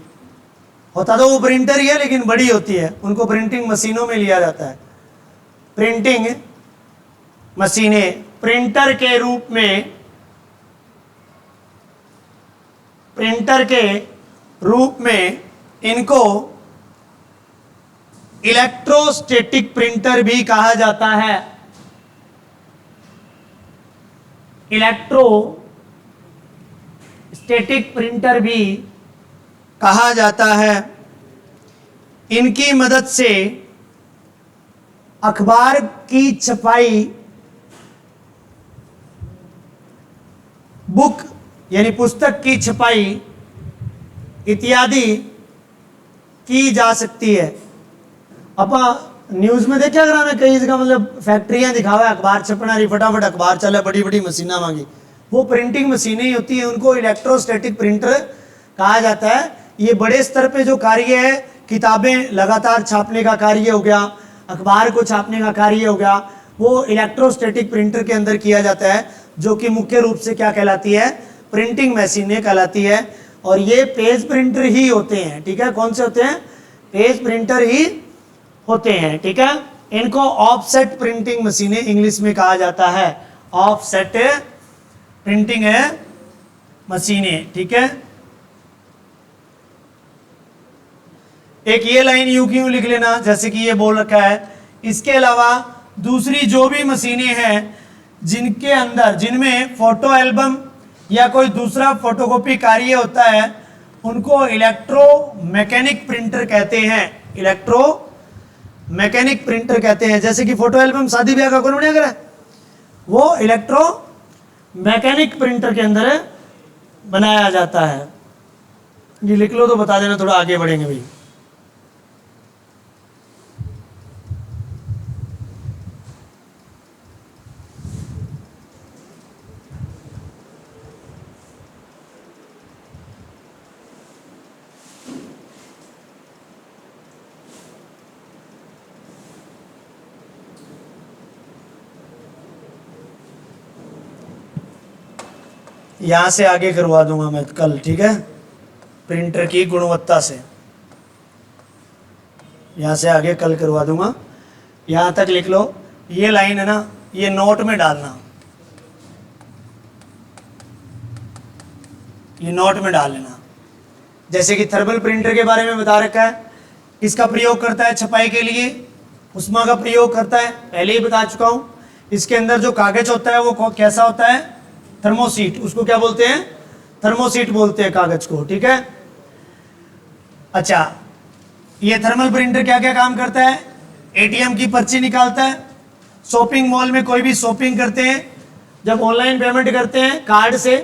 होता तो वो प्रिंटर ही है लेकिन बड़ी होती है, उनको प्रिंटिंग मशीनों में लिया जाता है। प्रिंटिंग मशीनें प्रिंटर के रूप में, प्रिंटर के रूप में इनको इलेक्ट्रोस्टैटिक प्रिंटर भी कहा जाता है। इलेक्ट्रोस्टैटिक प्रिंटर भी कहा जाता है। इनकी मदद से अखबार की छपाई, बुक यानी पुस्तक की छपाई इत्यादि की जा सकती है। अपा न्यूज में देखा कराना कई जगह, मतलब फैक्ट्रियां दिखावा अखबार छपना रही, फटाफट अखबार चला, बड़ी बड़ी मशीना मांगी, वो प्रिंटिंग मशीनें ही होती है। उनको इलेक्ट्रोस्टैटिक प्रिंटर कहा जाता है। ये बड़े स्तर पे जो कार्य है, किताबें लगातार छापने का कार्य हो गया, अखबार को छापने का कार्य हो गया, वो इलेक्ट्रोस्टैटिक प्रिंटर के अंदर किया जाता है, जो कि मुख्य रूप से क्या कहलाती है? प्रिंटिंग मशीनें कहलाती है। और ये पेज प्रिंटर ही होते हैं, ठीक है। कौन से होते हैं? पेज प्रिंटर ही होते हैं, ठीक है। इनको ऑफसेट प्रिंटिंग मशीनें इंग्लिश में कहा जाता है, ऑफसेट प्रिंटिंग है मशीनें, ठीक है। एक ये लाइन यूं क्यों लिख लेना, जैसे कि ये बोल रखा है। इसके अलावा दूसरी जो भी मशीनें हैं जिनके अंदर, जिनमें फोटो एल्बम या कोई दूसरा फोटोकॉपी कार्य होता है, उनको इलेक्ट्रो मैकेनिक प्रिंटर कहते हैं, इलेक्ट्रो मैकेनिक प्रिंटर कहते हैं। जैसे कि फोटो एल्बम शादी ब्याह का कौन बनाया करा, वो इलेक्ट्रो मैकेनिक प्रिंटर के अंदर बनाया जाता है। ये लिख लो तो बता देना, थोड़ा आगे बढ़ेंगे भाई। यहां से आगे करवा दूंगा मैं कल, ठीक है, प्रिंटर की गुणवत्ता से यहां से आगे कल करवा दूंगा। यहां तक लिख लो, ये लाइन है ना, ये नोट में डालना, ये नोट में डाल लेना। जैसे कि थर्मल प्रिंटर के बारे में बता रखा है, इसका प्रयोग करता है छपाई के लिए, उष्मा का प्रयोग करता है, पहले ही बता चुका हूं। इसके अंदर जो कागज होता है वो कैसा होता है, थर्मोसीट, उसको क्या बोलते हैं, थर्मोसीट बोलते हैं कागज को, ठीक है। अच्छा, ये थर्मल प्रिंटर क्या क्या काम करता है, एटीएम की पर्ची निकालता है, शॉपिंग मॉल में कोई भी शॉपिंग करते हैं, जब ऑनलाइन पेमेंट करते हैं कार्ड से,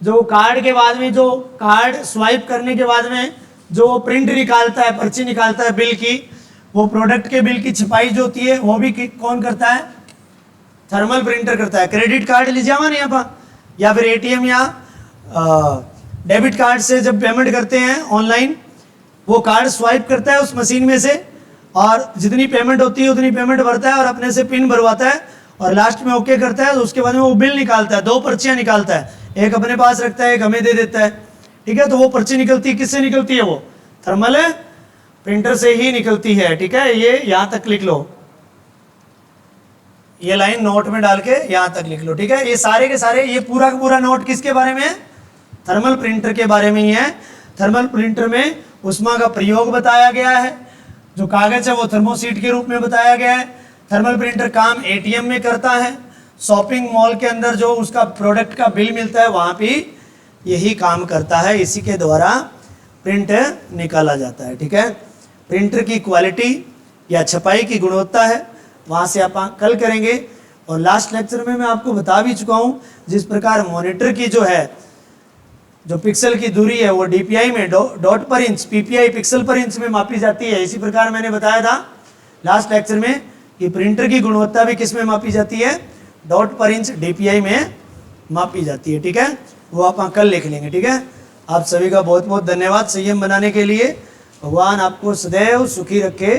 जो कार्ड के बाद में, जो कार्ड स्वाइप करने के बाद में जो प्रिंट निकालता है, पर्ची निकालता है बिल की, वो प्रोडक्ट के बिल की छपाई जो होती है वो भी कौन करता है, थर्मल प्रिंटर करता है। क्रेडिट कार्ड लीजिए हमारे यहाँ पर, या फिर एटीएम या डेबिट कार्ड से जब पेमेंट करते हैं ऑनलाइन, वो कार्ड स्वाइप करता है उस मशीन में से, और जितनी पेमेंट होती है उतनी पेमेंट भरता है और अपने से पिन भरवाता है, और लास्ट में ओके करता है। तो उसके बाद में वो बिल निकालता है, 2 पर्चियाँ निकालता है, एक अपने पास रखता है, एक हमें दे देता है, ठीक है। तो वो पर्ची निकलती है, किससे निकलती है, वो थर्मल प्रिंटर से ही निकलती है, ठीक है। ये यहाँ तक लिख लो, ये लाइन नोट में डाल के यहाँ तक लिख लो, ठीक है। ये सारे के सारे, ये पूरा का पूरा नोट किसके बारे में है, थर्मल प्रिंटर के बारे में ही है। थर्मल प्रिंटर में उष्मा का प्रयोग बताया गया है, जो कागज है वो थर्मोसीट के रूप में बताया गया है। थर्मल प्रिंटर काम एटीएम में करता है, शॉपिंग मॉल के अंदर जो उसका प्रोडक्ट का बिल मिलता है वहाँ भी यही काम करता है, इसी के द्वारा प्रिंट निकाला जाता है, ठीक है। प्रिंटर की क्वालिटी या छपाई की गुणवत्ता है, वहाँ से आप कल करेंगे। और लास्ट लेक्चर में मैं आपको बता भी चुका हूँ, जिस प्रकार मॉनिटर की जो है, जो पिक्सल की दूरी है वो डीपीआई में डॉट पर इंच, पीपीआई पिक्सल पर इंच में मापी जाती है। इसी प्रकार मैंने बताया था लास्ट लेक्चर में कि प्रिंटर की गुणवत्ता भी किस में मापी जाती है, डॉट पर इंच डीपीआई में मापी जाती है, ठीक है। वो आप कल लिख लेंगे, ठीक है। आप सभी का बहुत बहुत धन्यवाद संयम बनाने के लिए। भगवान आपको सदैव सुखी रखे,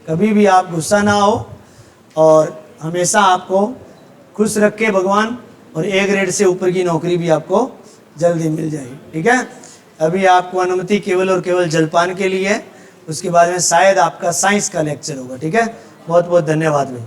कभी भी आप गुस्सा ना हो, और हमेशा आपको खुश रखे भगवान, और A ग्रेड से ऊपर की नौकरी भी आपको जल्दी मिल जाएगी, ठीक है। अभी आपको अनुमति केवल और केवल जलपान के लिए है, उसके बाद में शायद आपका साइंस का लेक्चर होगा, ठीक है। बहुत बहुत धन्यवाद भाई।